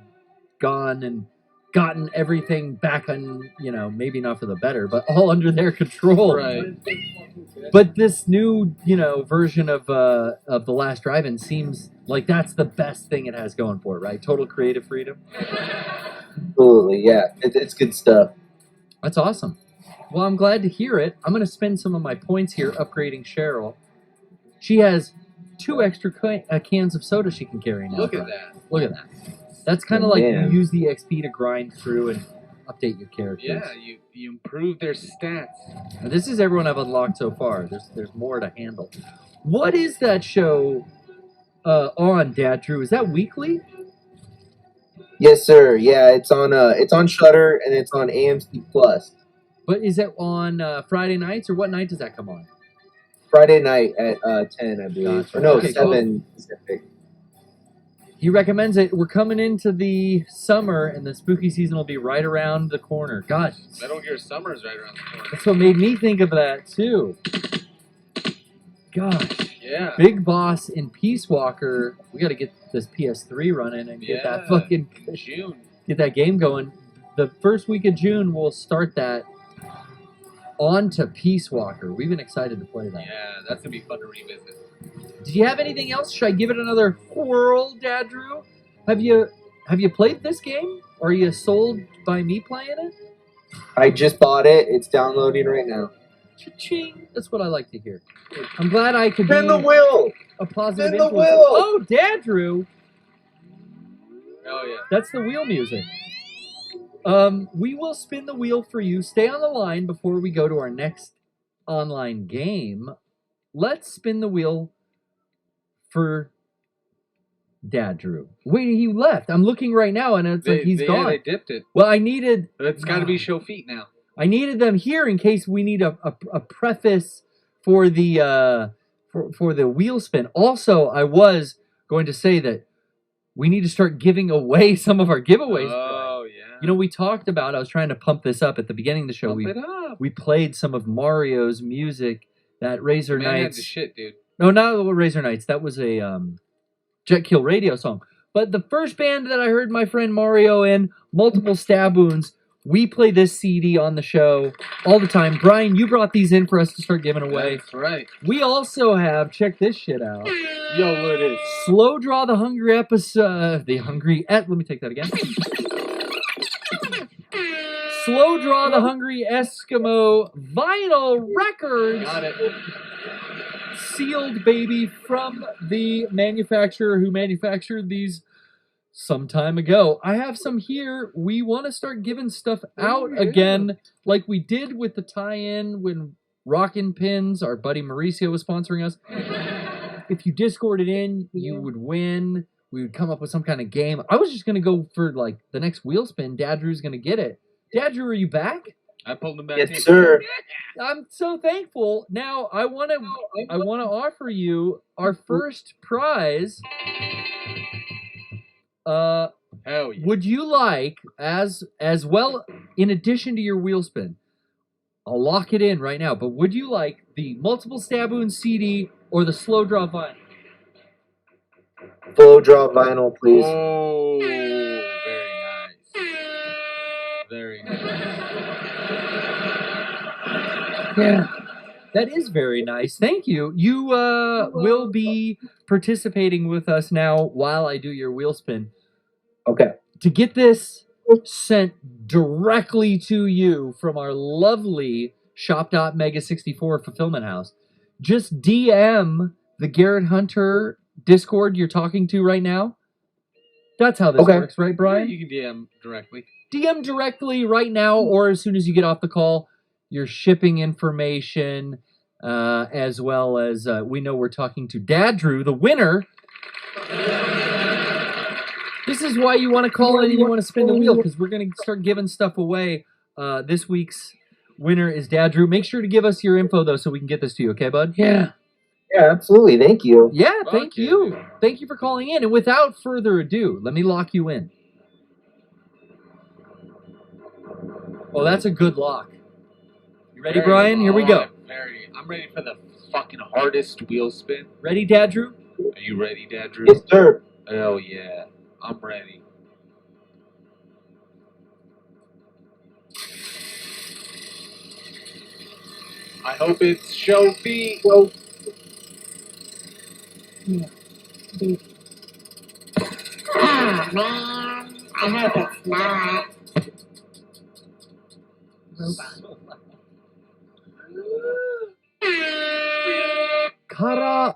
gone and gotten everything back on, maybe not for the better, but all under their control. Right. But this new, version of The Last Drive-In seems like that's the best thing it has going for it, right? Total creative freedom. Absolutely, yeah. It's good stuff. That's awesome. Well, I'm glad to hear it. I'm going to spend some of my points here upgrading Cheryl. She has 2 extra cans of soda she can carry now. Look at that. Look at that. That's kind of like you Man. use the XP to grind through and update your characters. Yeah, you improve their stats. Now, this is everyone I've unlocked so far. There's more to handle. What is that show on, Dad Drew? Is that weekly? Yes, sir. Yeah, it's on Shudder and it's on AMC Plus. But is it on Friday nights, or what night does that come on? Friday night at 10, I believe. Gotcha. Or no, Okay, 7 Pacific. He recommends it. We're coming into the summer, and the spooky season will be right around the corner. God, Metal Gear Summer's right around the corner. that's what made me think of that, too. Gosh. Yeah. Big Boss in Peace Walker. We got to get this PS3 running and get that fucking June. get that game going. The first week of June, we'll start that on to Peace Walker. We've been excited to play that. Yeah, that's gonna be fun to revisit. Did you have anything else? Should I give it another whirl, Dad Drew? Have you played this game? Or are you sold by me playing it? I just bought it. It's downloading right now. Cha-ching. That's what I like to hear. I'm glad I could be Spin the wheel! a positive Spin the influence. wheel! Oh, Dad Drew. Oh yeah. That's the wheel music. We will spin the wheel for you. Stay on the line before we go to our next online game. Let's spin the wheel for Dad Drew. Wait, he left. I'm looking right now, and it's like he's gone. Yeah, they dipped it. Well, I needed. It's got to be show feet now. I needed them here in case we need a preface for the for the wheel spin. Also, I was going to say that we need to start giving away some of our giveaways. Oh yeah. You know, we talked about. I was trying to pump this up at the beginning of the show. Pump it up. We played some of Mario's music. That Razor Man had Knights. the shit, dude. No, not Razor Knights. That was a Jet Kill Radio song. But the first band that I heard my friend Mario in, Multiple Stab Wounds, we play this CD on the show all the time. Brian, you brought these in for us to start giving away. That's right. We also have, check this shit out. Yo, what it is? Slow Draw the Hungry episode. Let me take that again. Slow Draw the Hungry Eskimo vinyl records. Got it. Sealed, baby, from the manufacturer who manufactured these some time ago. I have some here. We want to start giving stuff out again, like we did with the tie-in when Rockin' Pins, our buddy Mauricio, was sponsoring us. If you Discorded in, you would win. We would come up with some kind of game. I was just going to go for like the next wheel spin. Dad Drew's going to get it. Dad Drew, are you back? I pulled him back. Yes, sir. I'm so thankful. Now I want to offer you our first prize. Hell yeah. Would you like as well, in addition to your wheel spin? I'll lock it in right now. But would you like the Multiple Stab Wounds CD or the Slow Draw vinyl? Slow draw vinyl, please. Oh, very nice. Very nice. Yeah, that is very nice. Thank you. You will be participating with us now while I do your wheel spin. Okay. To get this sent directly to you from our lovely Shop.Mega64 fulfillment house, just DM the Garrett Hunter Discord you're talking to right now. That's how this works, right, Brian? Yeah, you can DM directly. DM directly right now, or as soon as you get off the call, your shipping information, as well as we know we're talking to Dad Drew, the winner. This is why you want to call in and you want to spin the wheel, because we're going to start giving stuff away. This week's winner is Dad Drew. Make sure to give us your info, though, so we can get this to you, okay, bud? Yeah. Yeah, absolutely. Thank you. Yeah, thank Okay, you. dude. Thank you for calling in. And without further ado, let me lock you in. Oh, that's a good lock. You ready, Brian? Here we go. Very I'm ready for the fucking hardest wheel spin. Ready, Dad Drew? Are you ready, Dad Drew? Yes, sir. Hell yeah. I'm ready. I hope it's show feet. Ah, man. I hope it's not. Kara.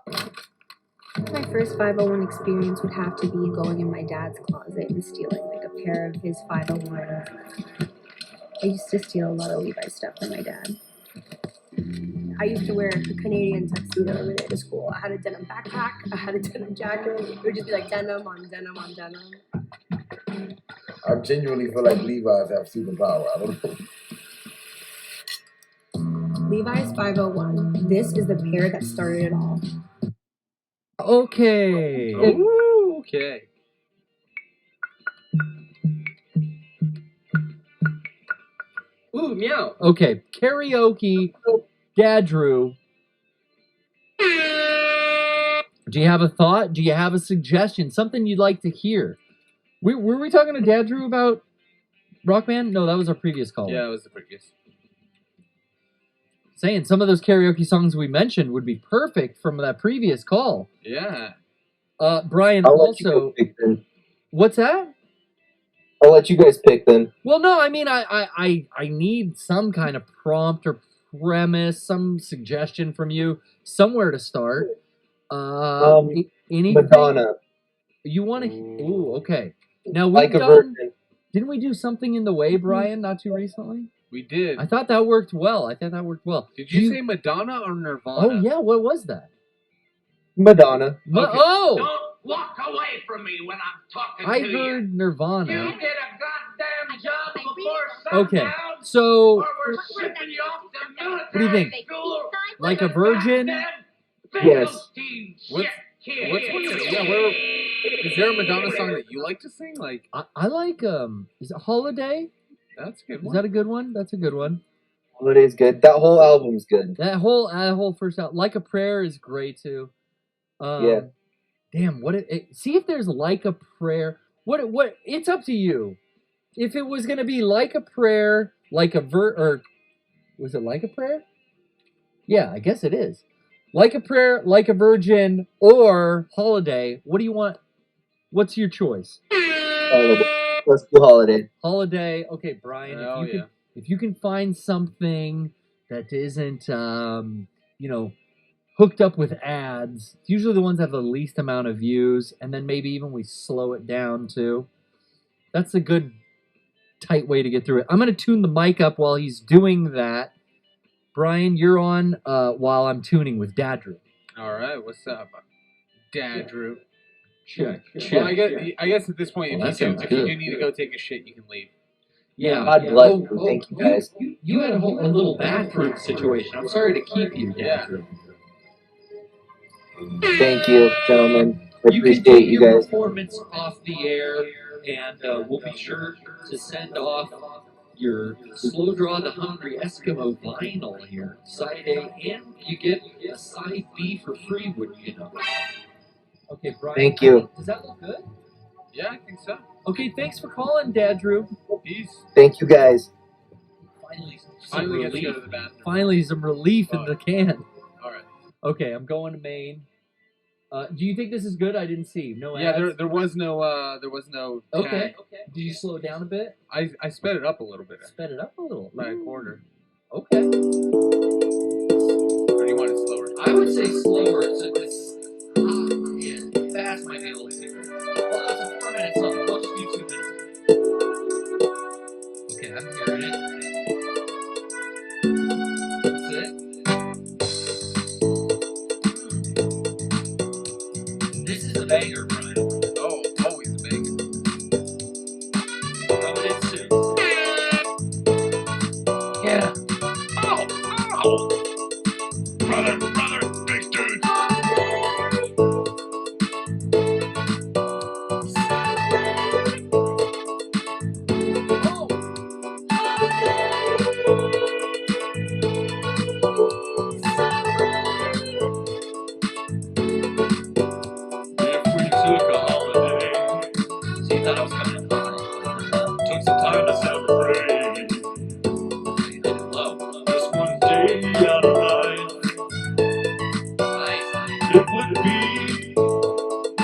My first 501 experience would have to be going in my dad's closet and stealing like a pair of his 501s. I used to steal a lot of Levi's stuff from my dad. I used to wear a Canadian tuxedo every day to school. I had a denim backpack, I had a denim jacket. It would just be like denim on denim on denim. I genuinely feel like Levi's have superpower. I don't know. Levi's 501. This is the pair that started it all. Okay. Ooh, okay. Ooh, meow. Okay, karaoke, Dad Drew. Do you have a thought? Do you have a suggestion? Something you'd like to hear? Were we talking to Dad Drew about Rockman? No, that was our previous call. Yeah, it was the previous. Saying some of those karaoke songs we mentioned would be perfect from that previous call. Yeah. Brian, I'll let you guys also, pick then. what's that? I'll let you guys pick then. Well, no, I mean, I need some kind of prompt or premise, some suggestion from you, somewhere to start. Anything? Madonna, You want to? Ooh, okay. Now we've like a done. virgin. Didn't we do something in the way, Brian? Not too recently. We did. I thought that worked well. Did you say Madonna or Nirvana? Oh yeah, what was that? Madonna. Ma- Okay. Oh, Don't walk away from me when I'm talking I to you. heard You Nirvana. get a goddamn job before Okay, sundown, so or we're shipping you off to military What do you think? school. like a virgin? Yes. What's is there a Madonna song that you like to sing? Like, I like is it Holiday? that's a good Is one. that a good one? That's a good one. Holiday's good. That whole album's good. That whole first out, Like a Prayer is great too. Yeah. Damn, see if there's Like a Prayer. What? It's up to you. If it was gonna be Like a Prayer, like a or was it Like a Prayer? Yeah, I guess it is. Like a Prayer, Like a Virgin, or Holiday. What do you want? What's your choice? Let's do Holiday. Holiday. Okay, Brian. Oh, If you can find something that isn't, hooked up with ads, it's usually the ones that have the least amount of views, and then maybe even we slow it down too. That's a good, tight way to get through it. I'm going to tune the mic up while he's doing that. Brian, you're on while I'm tuning with Dad Drew. All right, what's up, Dad Drew? Check. Well, I guess at this point, Well, if that you sounds do good. need to go take a shit, you can leave. Yeah. God bless you. Thank you guys. You had a little bathroom situation. I'm sorry to keep you, Dad Yeah. Drew. Thank you, gentlemen. I You can appreciate take you your guys. performance off the air, and we'll be sure to send off your Slow Draw the Hungry Eskimo vinyl here, side A, and you get a side B for free, wouldn't you know? Okay, Brian. Thank you. Does that look good? Yeah, I think so. Okay, thanks for calling, Dad Drew. Peace. Thank you guys. Finally, some Finally get to go relief. to the bathroom. Finally, some relief in the can. All right. Okay, I'm going to Maine. Do you think this is good? I didn't see. No ads? Yeah, there was no Okay. tag. Did you slow it down a bit? I sped it up a little bit Sped it up a little. by a quarter. Okay. Or do you want it slower? I would say slower, so it's yeah, fast might be a little too. Well, it's a 4-minute song. We'll just do 2 minutes. Okay, I'm hearing it. That's it. This is a banger, Brian. Oh, always a banger. Coming in soon. Yeah. Oh! Brother, big dude. Oh. alive.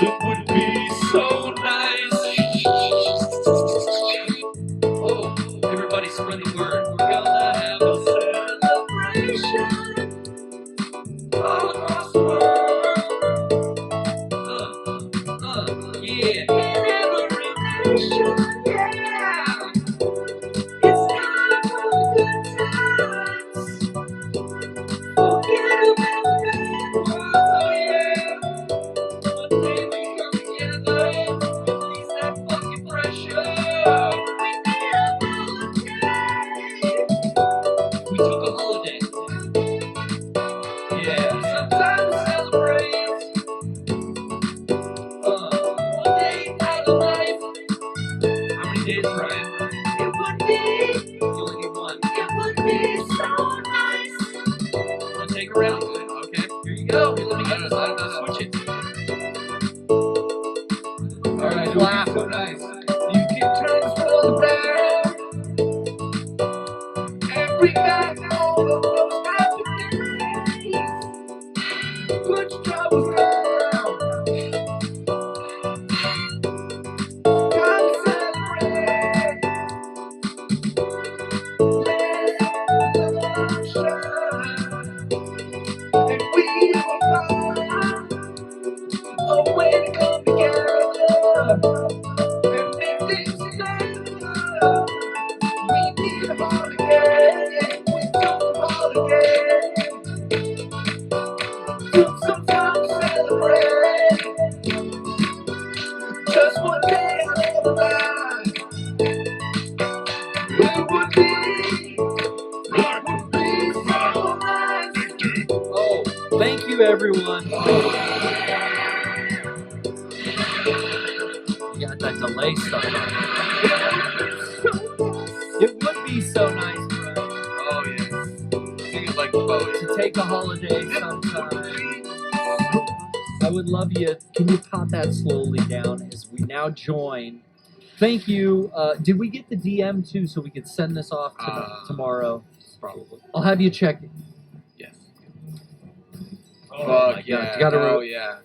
It would be so nice. Oh, everybody spread the word. We're gonna have a celebration all across the world. Yeah, in every nation, yeah. It's time for good times. Forget about the bad ones, oh yeah. One day we come together, release that fucking pressure. We need a holiday. We took a holiday. Yeah, sometimes celebrate. One day out of life. How many days, Brian? It would be. You only need one. It would be so nice. Wanna take a round? Okay, here you go. Here, let me get this. Switch it. All right, laugh. So nice. You can turn for the bad. Every night, all of those happy days. Put your troubles down. Come celebrate. Let the love shine. And we will find a way to come together and make things better. We need a holiday. We don't holiday. Took some time to celebrate. Just one day out of our lives. It would be so nice. Oh, thank you, everyone. You got that delay stuff. It would be so nice, Brian, Oh yeah. Sing it like the boat. to take a holiday sometime. I would love you. Can you pop that slowly down as we now join? Thank you. Did we get the DM too, so we could send this off tomorrow? Probably. I'll have you check. Yes. Oh my Fuck God. yeah. Gotta Oh yeah.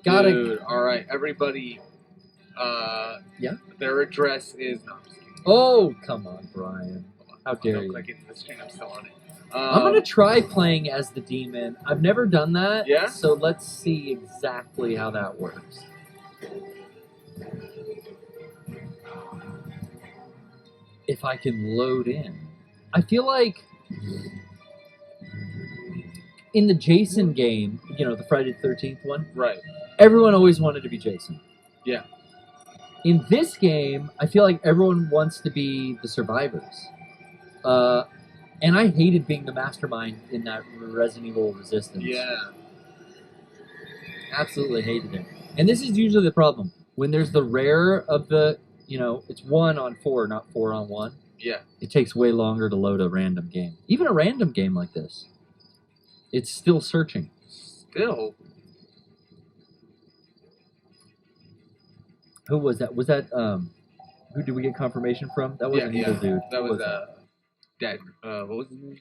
Gotta. Dude, all right, everybody. Yeah? Their address is. No, I'm just kidding. Oh, come on, Brian. How dare Don't you? click into the screen. I'm still on it. I'm gonna try playing as the demon. I've never done that. Yeah? So let's see exactly how that works. If I can load in. I feel like in the Jason game, the Friday the 13th one, Right. everyone always wanted to be Jason. Yeah. In this game, I feel like everyone wants to be the survivors. And I hated being the mastermind in that Resident Evil Resistance. Yeah. Absolutely hated it. And this is usually the problem. When there's the rare of the, it's 1 on 4, not 4 on 1. Yeah. It takes way longer to load a random game. Even a random game like this. It's still searching. Still. Who was that? Was that, who did we get confirmation from? That was an evil dude. That Who was Dad. What was his name?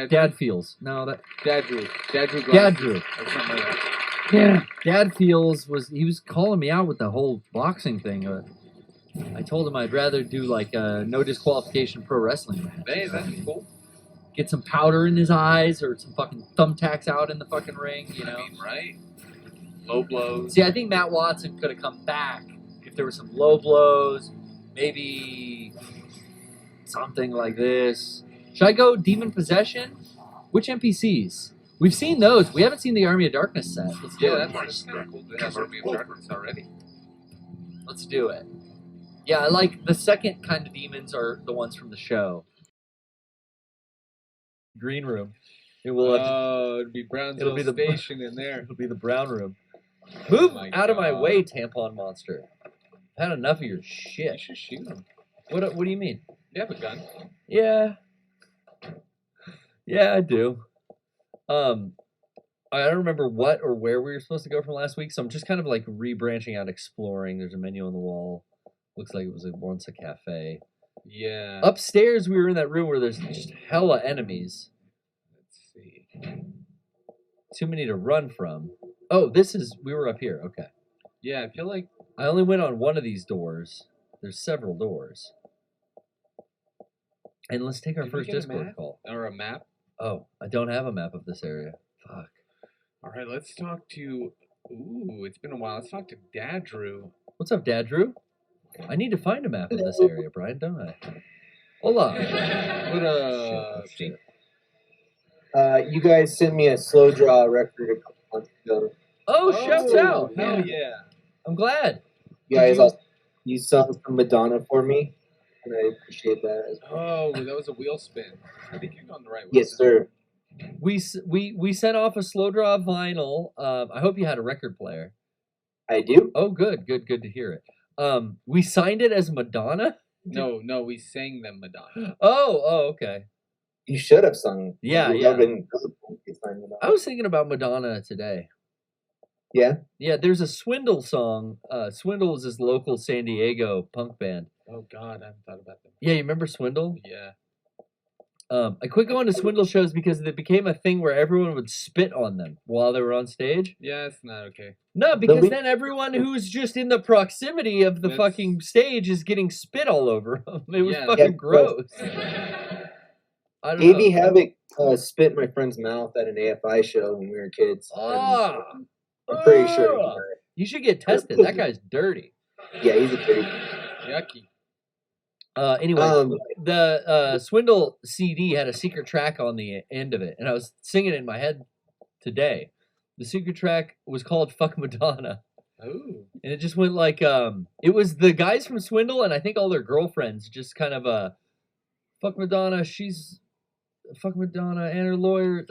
Dad Feels. No, that. Dad Drew. Dad Drew. Dad Drew. Or something like that. Yeah. Dad Feels he was calling me out with the whole boxing thing. I told him I'd rather do like a no disqualification pro wrestling match. Hey, that's cool. Get some powder in his eyes or some fucking thumbtacks out in the fucking ring, I mean, right? Low blows. See, I think Matt Watson could have come back if there were some low blows, maybe something like this. Should I go Demon Possession? Which NPCs? We've seen those. We haven't seen the Army of Darkness set. Let's do Yeah, it. that's kind of cool. They have Army of Darkness already. Let's do it. Yeah, I like the second kind of demons are the ones from the show. Green room. It will. It'd be Brownsville it'll be the Station in there. It'll be the brown room. Move my out of my God. way, tampon monster. I've had enough of your You shit. should shoot him. What do you mean? You have a gun. Yeah. Yeah, I do. I don't remember what or where we were supposed to go from last week, so I'm just kind of like re-branching out, exploring. There's a menu on the wall. Looks like it was once a cafe. Yeah. Upstairs, we were in that room where there's just hella enemies. Too many to run from. Oh, we were up here. Okay. Yeah, I feel like I only went on one of these doors. There's several doors. And let's take our Did we first get a Discord map? call. or a map. Oh, I don't have a map of this area. Fuck. All right, let's talk to. Ooh, it's been a while. Let's talk to Dad Drew. What's up, Dad Drew? I need to find a map of this area, Brian, don't I? Hola. What up? Shit. You guys sent me a slow draw record a couple months ago. Oh, shouts out. Hell yeah. I'm glad. You guys also you sung some Madonna for me, and I appreciate that. As well. Oh, that was a wheel spin. I think you're on the right way. Yes, sir. We sent off a slow draw vinyl. I hope you had a record player. I do. Oh, good to hear it. We signed it as Madonna. No, we sang them Madonna. Oh, okay. You should have sung. Yeah, It would yeah. have been good if you sang Madonna. I was thinking about Madonna today. Yeah. Yeah, there's a Swindle song. Swindle is this local San Diego punk band. Oh God, I haven't thought about them. Yeah, you remember Swindle? Yeah. I quit going to Swindle shows because it became a thing where everyone would spit on them while they were on stage. Yeah, it's not okay. No, because then everyone who's just in the proximity of the fucking stage is getting spit all over them. It was fucking gross. I don't AB know. Havoc spit in my friend's mouth at an AFI show when we were kids. Ah. I'm pretty sure. he Ah. heard it. You should get tested. That guy's dirty. Yeah, he's a pretty. Yucky. Anyway, the Swindle CD had a secret track on the end of it, and I was singing it in my head today. The secret track was called "Fuck Madonna," Ooh. and it just went like it was the guys from Swindle, and I think all their girlfriends just kind of "Fuck Madonna," "Fuck Madonna," and her lawyer.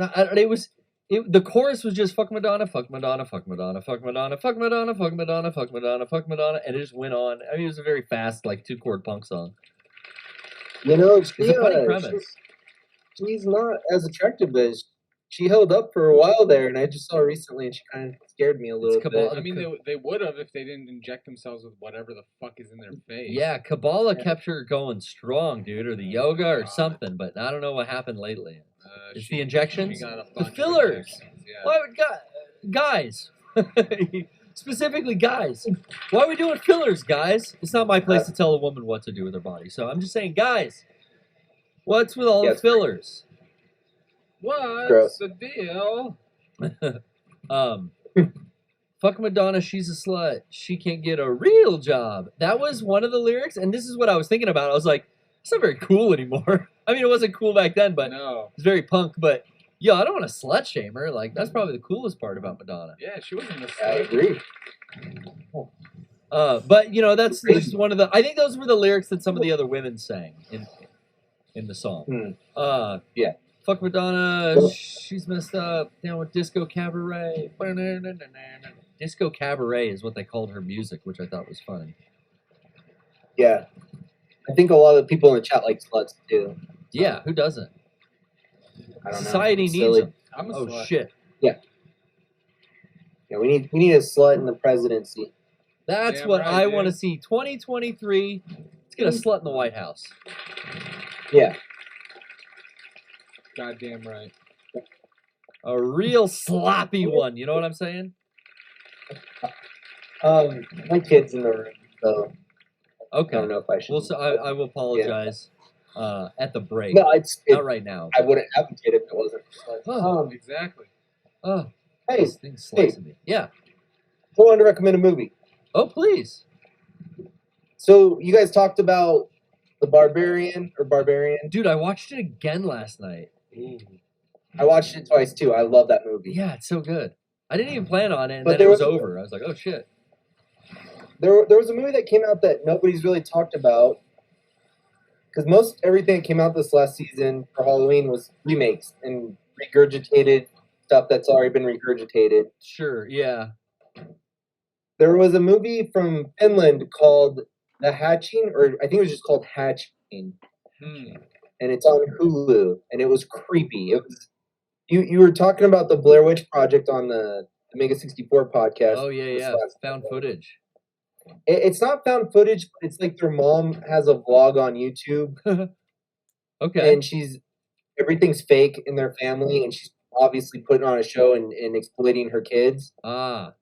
The chorus was just "Fuck Madonna, fuck Madonna, fuck Madonna, fuck Madonna, fuck Madonna, fuck Madonna, fuck Madonna, fuck Madonna," and it just went on. I mean, it was a very fast, like 2-chord punk song. You know, It's a funny premise. she's not as attractive as she held up for a while there, and I just saw her recently, and she kind of scared me a little bit. I mean, they would have if they didn't inject themselves with whatever the fuck is in their face. Yeah, Kabbalah kept her going strong, dude, or the yoga or something, but I don't know what happened lately. It's the injections? she got a The bunch of fillers! injections, yeah. Why would guys? Specifically guys. Why are we doing fillers, guys? It's not my place to tell a woman what to do with her body, so I'm just saying, guys, what's with all the fillers? What's Gross. the deal? Fuck Madonna, she's a slut. She can't get a real job. That was one of the lyrics, and this is what I was thinking about. I was like, it's not very cool anymore. I mean, it wasn't cool back then, but No. it's very punk. But, yo, I don't want to slut shame her. Like, that's probably the coolest part about Madonna. Yeah, she wasn't a I slut. agree. But, you know, that's one of the... I think those were the lyrics that some of the other women sang in the song. Yeah. Fuck Madonna, she's messed up, down with Disco Cabaret. Disco Cabaret is what they called her music, which I thought was funny. Yeah. I think a lot of the people in the chat like sluts, too. Yeah, who doesn't? I don't know. Society It's needs silly. them. I'm a Oh, slut. shit. Yeah, we need a slut in the presidency. That's Damn what right, I dude. want to see. 2023, let's get a slut in the White House. Yeah. Goddamn right. A real sloppy one, you know what I'm saying? My kid's in the room, so Okay. I don't know if I should. Well, so I will apologize at the break. No, Not right now. I wouldn't have a kid if it wasn't for sluts. Oh, Exactly. oh, Hey, this thing's slicing me. Yeah. I wanted to recommend a movie. Oh, please. So you guys talked about The Barbarian. Dude, I watched it again last night. I watched it twice too. I love that movie. Yeah, it's so good. I didn't even plan on it, and But then there it was was- over. I was like, oh, shit. There was a movie that came out that nobody's really talked about because most everything that came out this last season for Halloween was remakes and regurgitated stuff that's already been regurgitated. Sure, yeah. There was a movie from Finland called The Hatching, or I think it was just called Hatching, and it's on Hulu, and it was creepy. It was you were talking about the Blair Witch Project on the Mega 64 podcast. Oh, yeah, this yeah. last Found footage. It's not found footage, but it's like their mom has a vlog on YouTube, Okay. and everything's fake in their family, and she's obviously putting on a show and exploiting her kids. Ah,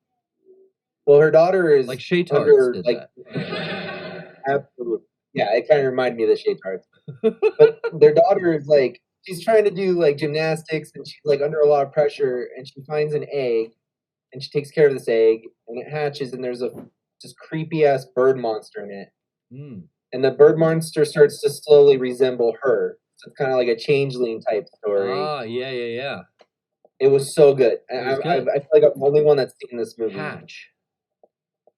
Well, her daughter is like Shaytards under did like that. absolutely. Yeah, it kind of reminded me of the Shaytards. But their daughter is like she's trying to do like gymnastics and she's like under a lot of pressure and she finds an egg and she takes care of this egg and it hatches and there's a just creepy ass bird monster in it. Mm. And the bird monster starts to slowly resemble her. So it's kind of like a changeling type story. Ah, yeah. It was so good. It was I good. feel like I'm the only one that's seen this movie. Hatch.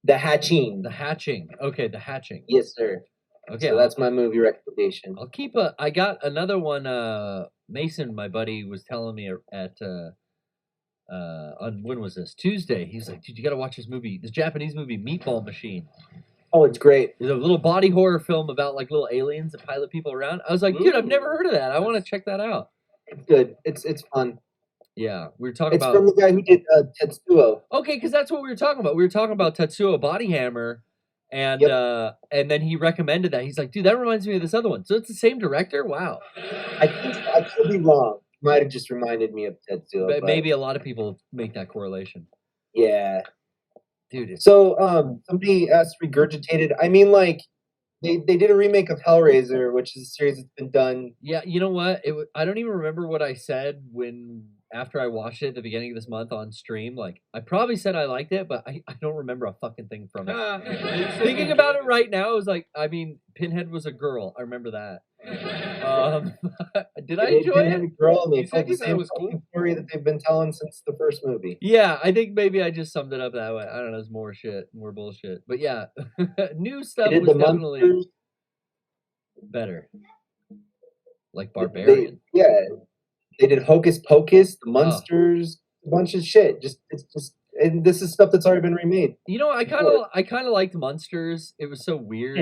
The Hatching. The Hatching. Okay, The Hatching. Yes, sir. Okay, So that's my movie recommendation. I'll keep I got another one. Mason, my buddy, was telling me at on when was this? Tuesday. He's like, dude, you got to watch this movie, this Japanese movie, Meatball Machine. Oh, it's great. It's a little body horror film about like little aliens that pilot people around. I was like, dude, I've never heard of that. I want to check that out. It's good. It's fun. Yeah, we were talking It's about. from the guy who did Tetsuo. Okay, because that's what we were talking about. We were talking about Tetsuo Body Hammer, and and then he recommended that. He's like, dude, that reminds me of this other one. So it's the same director? Wow. I could be wrong. Might have just reminded me of Tetsuo. But maybe a lot of people make that correlation. Yeah. Dude. So somebody asked Regurgitated. I mean, like they did a remake of Hellraiser, which is a series that's been done. Yeah, you know what? I don't even remember what I said after I watched it at the beginning of this month on stream. Like, I probably said I liked it, but I don't remember a fucking thing from it. Thinking about it right now, I was like, I mean, Pinhead was a girl. I remember that. Did I enjoy Pinhead it? a girl, and they You told said the that same was cool. story that they've been telling since the first movie. Yeah, I think maybe I just summed it up that way. I don't know, it's more shit, more bullshit. But yeah, new stuff They did was the definitely Monsters. better. Like Barbarian. They did Hocus Pocus, Oh. the Monsters, a bunch of shit. And this is stuff that's already been remade. You know, I kind of liked Monsters. It was so weird,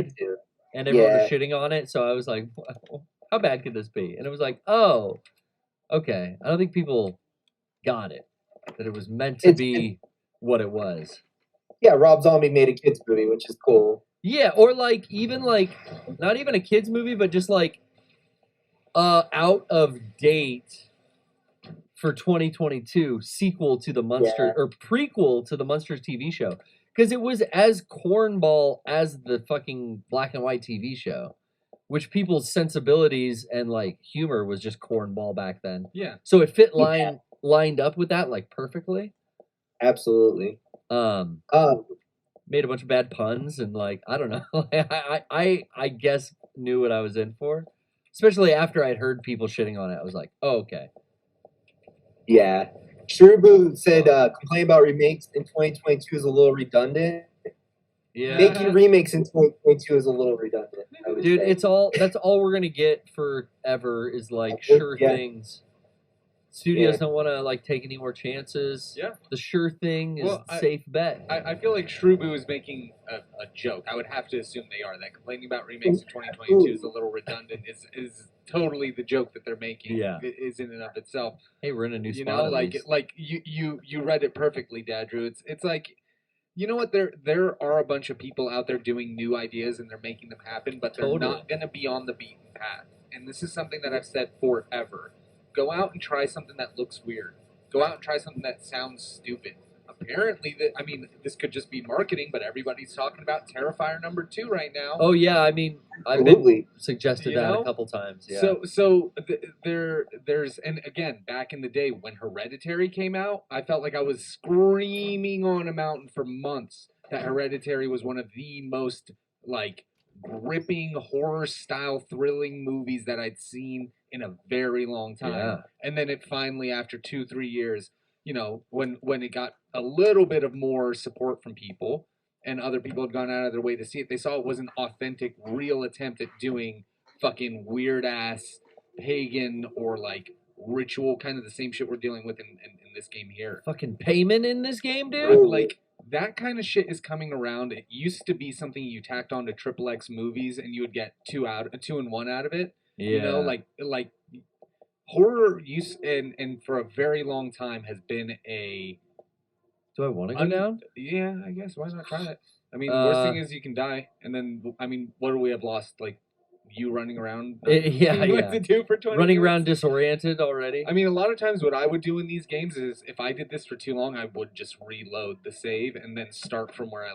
and everyone was shitting on it. So I was like, how bad could this be? And it was like, oh, okay. I don't think people got it, that it was meant to be what it was. Yeah, Rob Zombie made a kids movie, which is cool. Yeah, or like even like not even a kids movie, but just like out of date for 2022 sequel to the Munster or prequel to the Munsters TV show, because it was as cornball as the fucking black and white TV show, which people's sensibilities and like humor was just cornball back then. Yeah. So it fit lined up with that like perfectly. Absolutely. Made a bunch of bad puns and like I don't know. I guess knew what I was in for. Especially after I'd heard people shitting on it. I was like, oh, okay. Yeah. Shrubu said complain about remakes in 2022 is a little redundant. Yeah. Making remakes in 2022 is a little redundant. I would Dude, say. that's all we're gonna get forever is like sure things. Studios don't want to like take any more chances. Yeah. The sure thing is a safe bet. I feel like Shrubu is making a joke. I would have to assume they are. That complaining about remakes in 2022 is a little redundant. Is totally the joke that they're making. Yeah. Is in and of itself. Hey, we're in a new You spot. know, at like least. like you read it perfectly, Dad Drew. It's like, you know what? There are a bunch of people out there doing new ideas and they're making them happen, but they're not going to be on the beaten path. And this is something that I've said forever. Go out and try something that looks weird. Go out and try something that sounds stupid. Apparently, this could just be marketing, but everybody's talking about Terrifier #2 right now. Oh yeah, I mean, I've been suggested You that know? a couple times. Yeah. There's and again, back in the day when Hereditary came out, I felt like I was screaming on a mountain for months that Hereditary was one of the most like gripping horror style thrilling movies that I'd seen in a very long time. Yeah. And then it finally, after 2-3 years, you know, when it got a little bit of more support from people and other people had gone out of their way to see it, they saw it was an authentic, real attempt at doing fucking weird ass pagan or like ritual, kind of the same shit we're dealing with in this game here. Fucking payment in this game, dude. Like that kind of shit is coming around. It used to be something you tacked onto XXX movies and you would get 2 and 1 out of it. You know, like horror use and for a very long time has been a. Do I want to go down? Yeah, I guess. Why not try it? I mean, the worst thing is you can die, and then I mean, what do we have lost? Like you running around, Yeah, knowing what to do for 20 running minutes. around disoriented already. I mean, a lot of times what I would do in these games is if I did this for too long, I would just reload the save and then start from where I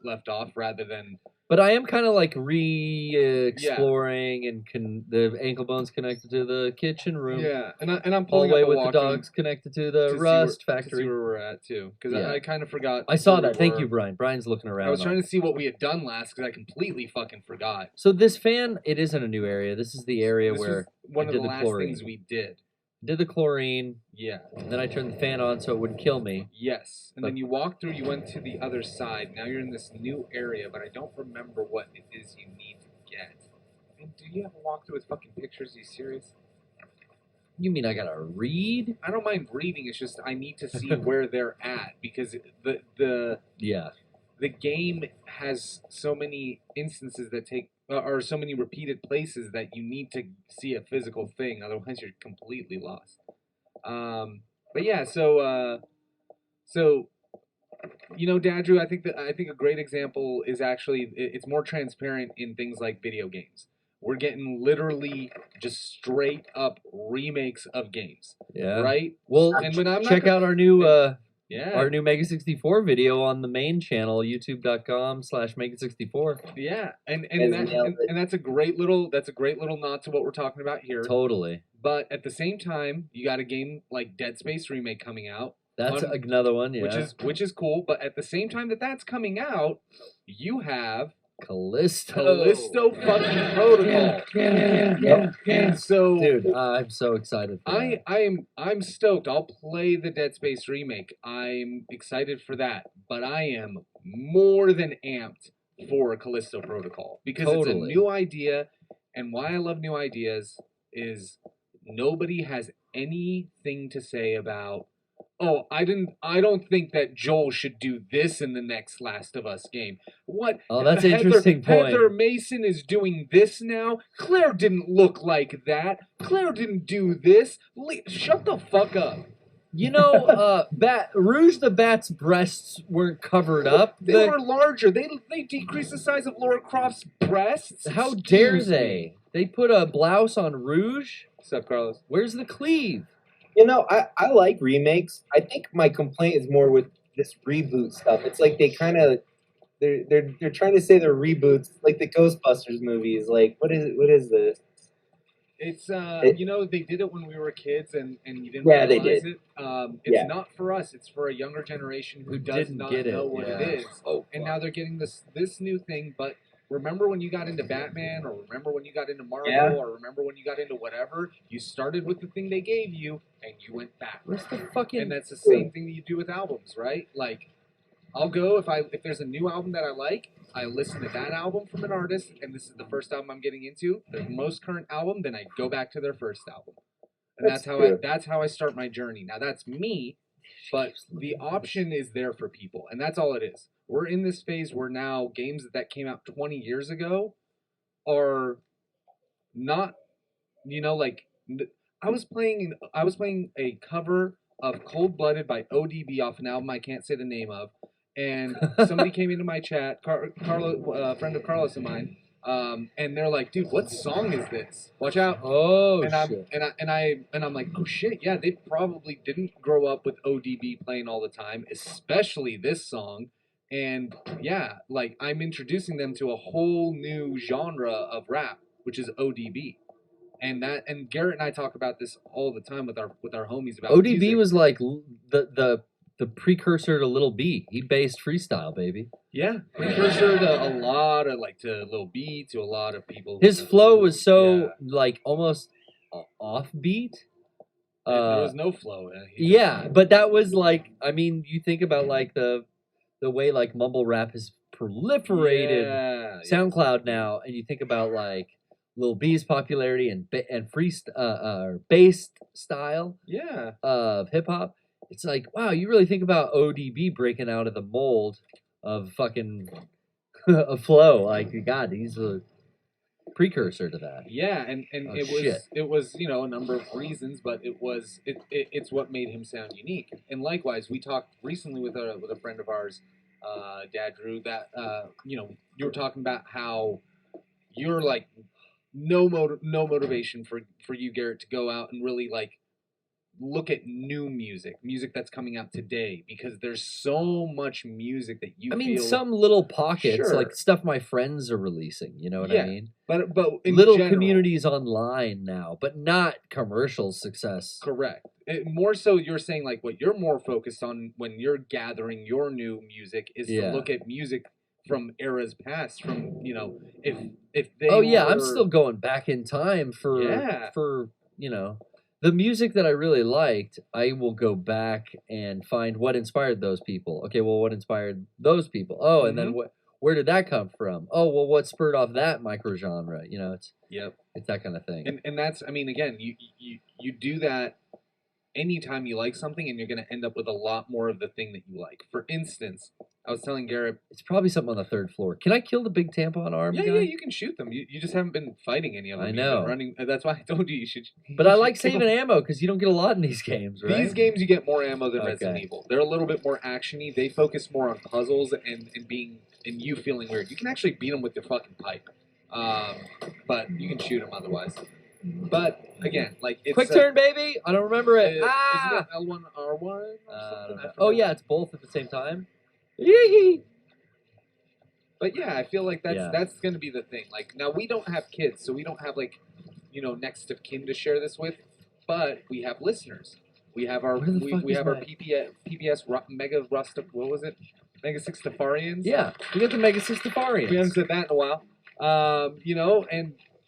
left off rather than. But I am kind of like exploring, and the ankle bone's connected to the kitchen room. Yeah, and I'm pulling hallway up a with the walkthrough dogs connected to the to Rust see where, factory. To see where we're at too, because Yeah. I kind of forgot. I saw where we that. Thank were. you, Brian. Brian's looking around. I was trying to see what we had done last because I completely fucking forgot. So this fan, it isn't a new area. This is the area This where was one I of did the the last chlorine. things we did. Did the chlorine, Yeah. and then I turned the fan on so it wouldn't kill me. Yes, and then you walk through. You went to the other side. Now you're in this new area, but I don't remember what it is you need to get. And do you have a walkthrough with fucking pictures? Are you serious? You mean I gotta read? I don't mind reading. It's just I need to see where they're at because the game has so many instances that take or so many repeated places that you need to see a physical thing. Otherwise, you're completely lost. But yeah, so you know, Dad Drew, I think a great example is actually it's more transparent in things like video games. We're getting literally just straight up remakes of games. Yeah. Right? Well, and when I'm check out our new yeah. our new Mega 64 video on the main channel, youtube.com/Mega64. Yeah, and that's a great little nod to what we're talking about here. Totally. But at the same time, you got a game like Dead Space remake coming out. That's another one, yeah. Which is cool. But at the same time that's coming out, you have Callisto fucking Protocol. And so, dude, I'm so excited for that. I'm stoked. I'll play the Dead Space remake. I'm excited for that. But I am more than amped for Callisto Protocol because it's a new idea, and why I love new ideas is nobody has anything to say about, oh, I don't think that Joel should do this in the next Last of Us game. What? Oh, that's an interesting point. Heather Mason is doing this now. Claire didn't look like that. Claire didn't do this. Shut the fuck up. You know, Rouge the Bat's breasts weren't covered up. They were larger. They decreased the size of Lara Croft's breasts. How dare they? They put a blouse on Rouge. What's up, Carlos? Where's the cleave? You know, I like remakes. I think my complaint is more with this reboot stuff. It's like they kind of they're trying to say they're reboots, like the Ghostbusters movies. Like, what is this? It's you know, they did it when we were kids, and you didn't Yeah, they realize did. it. It's not for us. It's for a younger generation who does didn't not get it, know what yeah. it is. Oh, and now they're getting this new thing. But remember when you got into Batman, or remember when you got into Marvel, or remember when you got into whatever? You started with the thing they gave you, and you went back. Where's the fucking? And that's the same thing that you do with albums, right? Like, I'll go if there's a new album that I like, I listen to that album from an artist, and this is the first album I'm getting into, their most current album, then I go back to their first album. And that's how I start my journey. Now that's me, but the option is there for people, and that's all it is. We're in this phase where now games that came out 20 years ago are not, you know, like I was playing a cover of Cold Blooded by ODB off an album I can't say the name of. And somebody came into my chat, Carlo, friend of Carlos of mine, and they're like, "Dude, what song is this? Watch out!" Oh, shit! I'm like, "Oh shit! Yeah, they probably didn't grow up with ODB playing all the time, especially this song." And yeah, like I'm introducing them to a whole new genre of rap, which is ODB. And Garrett and I talk about this all the time with our homies about ODB music. was like the precursor to Lil B. He based freestyle, baby. Yeah, precursor to a lot of to Lil B, to a lot of people. His flow was so like almost offbeat. There was no flow. Yeah, but that was like, I mean, you think about like the way like mumble rap has proliferated SoundCloud now, and you think about like Lil B's popularity and bass style of hip hop. It's like, wow, you really think about ODB breaking out of the mold of fucking a flow. Like, God, he's a precursor to that. Yeah, and it was you know a number of reasons, but it's what made him sound unique. And likewise, we talked recently with a friend of ours, Dad Drew, that you know, you were talking about how you're like no motivation for you, Garrett, to go out and really like look at new music that's coming out today, because there's so much music that you I mean, feel, some little pockets, Sure. like stuff my friends are releasing. You know what Yeah, I mean? but in Little general, communities online now, but not commercial success. correct. More so, you're saying like what you're more focused on when you're gathering your new music is Yeah. to look at music from eras past, from if they Oh yeah, I'm were- still going back in time for Yeah. the music that I really liked. I will go back and find what inspired those people. Okay, well, what inspired those people? Oh, and then where did that come from? Oh, well, what spurred off that microgenre? It's that kind of thing. and that's, I mean, again, you do that anytime you like something, and you're going to end up with a lot more of the thing that you like. For instance, I was telling Garrett, It's probably something on the third floor. Can I kill the big tampon arm yeah, guy? yeah, you can shoot them. You just haven't been fighting any of them. I You've been know. running. That's why I told you should. But you I should like kill saving 'em. ammo because you don't get a lot in these games, right? These games, you get more ammo than Resident Okay. Evil. They're a little bit more actiony. They focus more on puzzles and you feeling weird. You can actually beat them with your fucking pipe, but you can shoot them otherwise. But again, like it's Quick turn, baby. I don't remember it. Isn't Ah! it L1 R1? Oh yeah, it's both at the same time. Yee! But yeah, I feel like Yeah. that's going to be the thing. Like, now we don't have kids, so we don't have like, next of kin to share this with, but we have listeners. We have our Where the fuck we is have our my- PBS Mega Rust. What was it? Mega Sixtafarians. Yeah, we got the Mega We haven't Sixtafarians. said that in a while.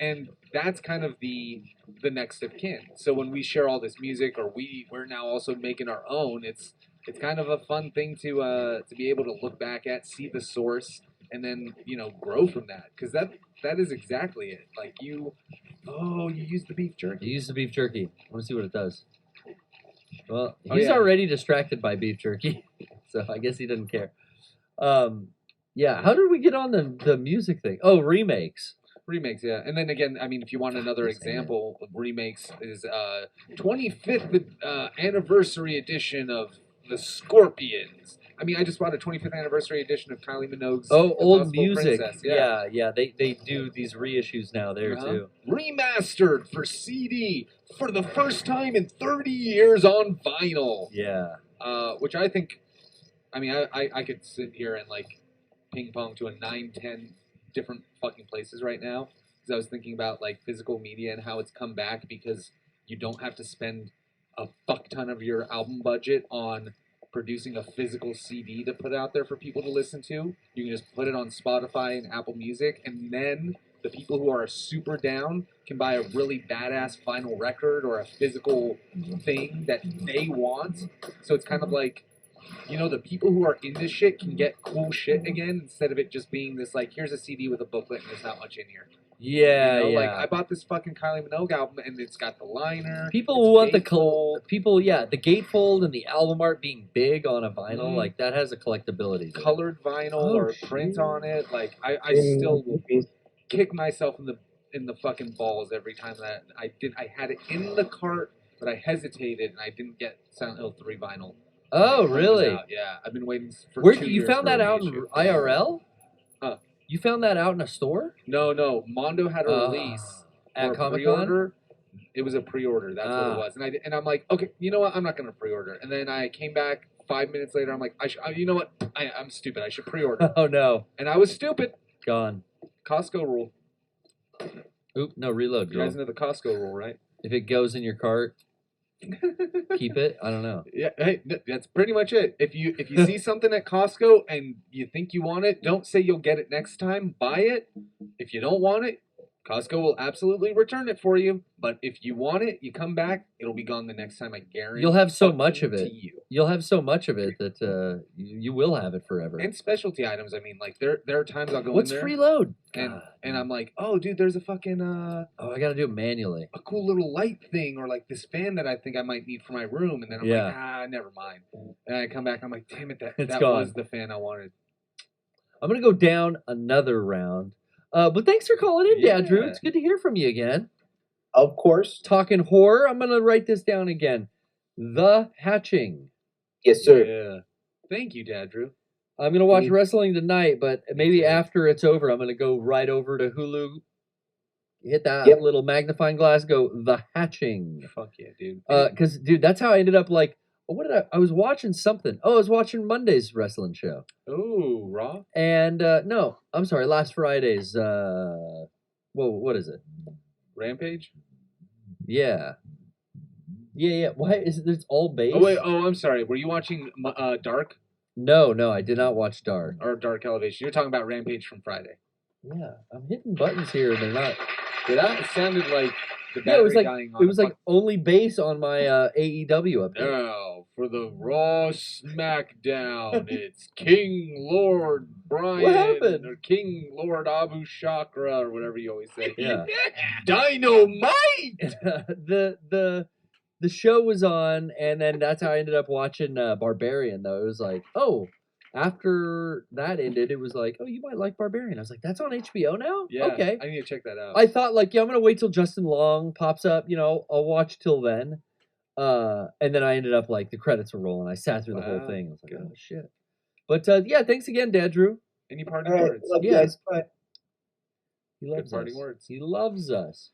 And that's kind of the next of kin. So when we share all this music, or we're now also making our own, it's kind of a fun thing to be able to look back at, see the source, and then grow from that, because that is exactly it. Like you use the beef jerky. You use the beef jerky. I want to see what it does. Well, Oh, he's yeah. already distracted by beef jerky, so I guess he doesn't care. Yeah. How did we get on the music thing? Oh, remakes. Remakes, yeah. And then again, I mean, if you want another example of remakes, is 25th anniversary edition of The Scorpions. I mean, I just bought a 25th anniversary edition of Kylie Minogue's Oh, old Impossible music. Princess. Yeah. They do these reissues now there Uh-huh. too. Remastered for CD for the first time in 30 years on vinyl. Yeah. Which I think, I mean, I could sit here and like ping pong to a 9-10 different fucking places right now, because I was thinking about like physical media and how it's come back, because you don't have to spend a fuck ton of your album budget on producing a physical CD to put out there for people to listen to. You can just put it on Spotify and Apple Music, and then the people who are super down can buy a really badass vinyl record or a physical thing that they want. So it's kind of like, the people who are into shit can get cool shit again, instead of it just being this like, here's a CD with a booklet and there's not much in here. Yeah, yeah. Like I bought this fucking Kylie Minogue album and it's got the liner. People it's want the gatefold. the gatefold and the album art being big on a vinyl, Mhm. like that has a collectability. to it. Colored vinyl Oh, or shit. print on it. Like I still will kick myself in the fucking balls every time that I had it in the cart, but I hesitated and I didn't get Silent Hill 3 vinyl. Oh, When it was really? out. Yeah, I've been waiting for Where 2 you years found for a that out in reissue. IRL? Huh. You found that out in a store No. Mondo had a release at or a Comic Con? pre-order. It was a pre-order. That's what Ah. it was. And I'm like, okay, you know what? I'm not gonna pre-order. And then I came back 5 minutes later. I'm like, you know what? I'm stupid. I should pre-order. Oh no, And I was stupid. gone. Costco rule. Oop, no reload. You guys Girl. know the Costco rule, right? If it goes in your cart, keep it. I don't know. Yeah. Hey, that's pretty much it. If you see something at Costco and you think you want it, don't say you'll get it next time. Buy it. If you don't want it, Costco will absolutely return it for you. But if you want it, you come back, it'll be gone the next time. I guarantee. You'll have so much of it. You. You'll have so much of it that you will have it forever. And specialty items. I mean, like there are times I'll go What's in there freeload? and I'm like, oh, dude, there's a fucking Oh, I gotta do it manually. a cool little light thing, or like this fan that I think I might need for my room, and then I'm Yeah. like, never mind. And I come back, and I'm like, damn it, It's that gone. was the fan I wanted. I'm gonna go down another round. But thanks for calling in, Dad Drew. Yeah. It's good to hear from you again. Of course. Talking horror. I'm gonna write this down again. The Hatching. Yes, sir. Yeah. Thank you, Dad Drew. I'm gonna watch Mhm. wrestling tonight, but maybe after it's over, I'm gonna go right over to Hulu hit that Yep. little magnifying glass, go The Hatching. Fuck yeah, dude. Because dude, that's how I ended up like. What did I was watching something. Oh, I was watching Monday's wrestling show. Ooh, Raw. And no, I'm sorry, last Friday's. Whoa, what is it? Rampage. Yeah. Yeah. Why is it? It's all base. Oh wait. Oh, I'm sorry. Were you watching Dark No, I did not watch Dark. or Dark Elevation? You're talking about Rampage from Friday. Yeah, I'm hitting buttons here, and they're not. Yeah, that sounded like the Yeah, it was battery like dying on it was the like only base on my AEW update. Now for the Raw SmackDown, it's King Lord Brian happened? or King Lord Abu Chakra or whatever you always say. Yeah. Dynamite. the show was on, and then that's how I ended up watching Barbarian. Though it was like, oh, after that ended, it was like, oh, you might like Barbarian. I was like, that's on HBO now. Yeah. Okay. I need to check that out. I thought like, yeah, I'm gonna wait till Justin Long pops up. You know, I'll watch till then. And then I ended up like the credits were rolling. I sat through the whole Wow, thing. I was like, good. oh shit. But yeah, thanks again, Dad Drew. Any parting All right, words? love you Yeah. guys. Bye. He loves parting us. words. He loves us.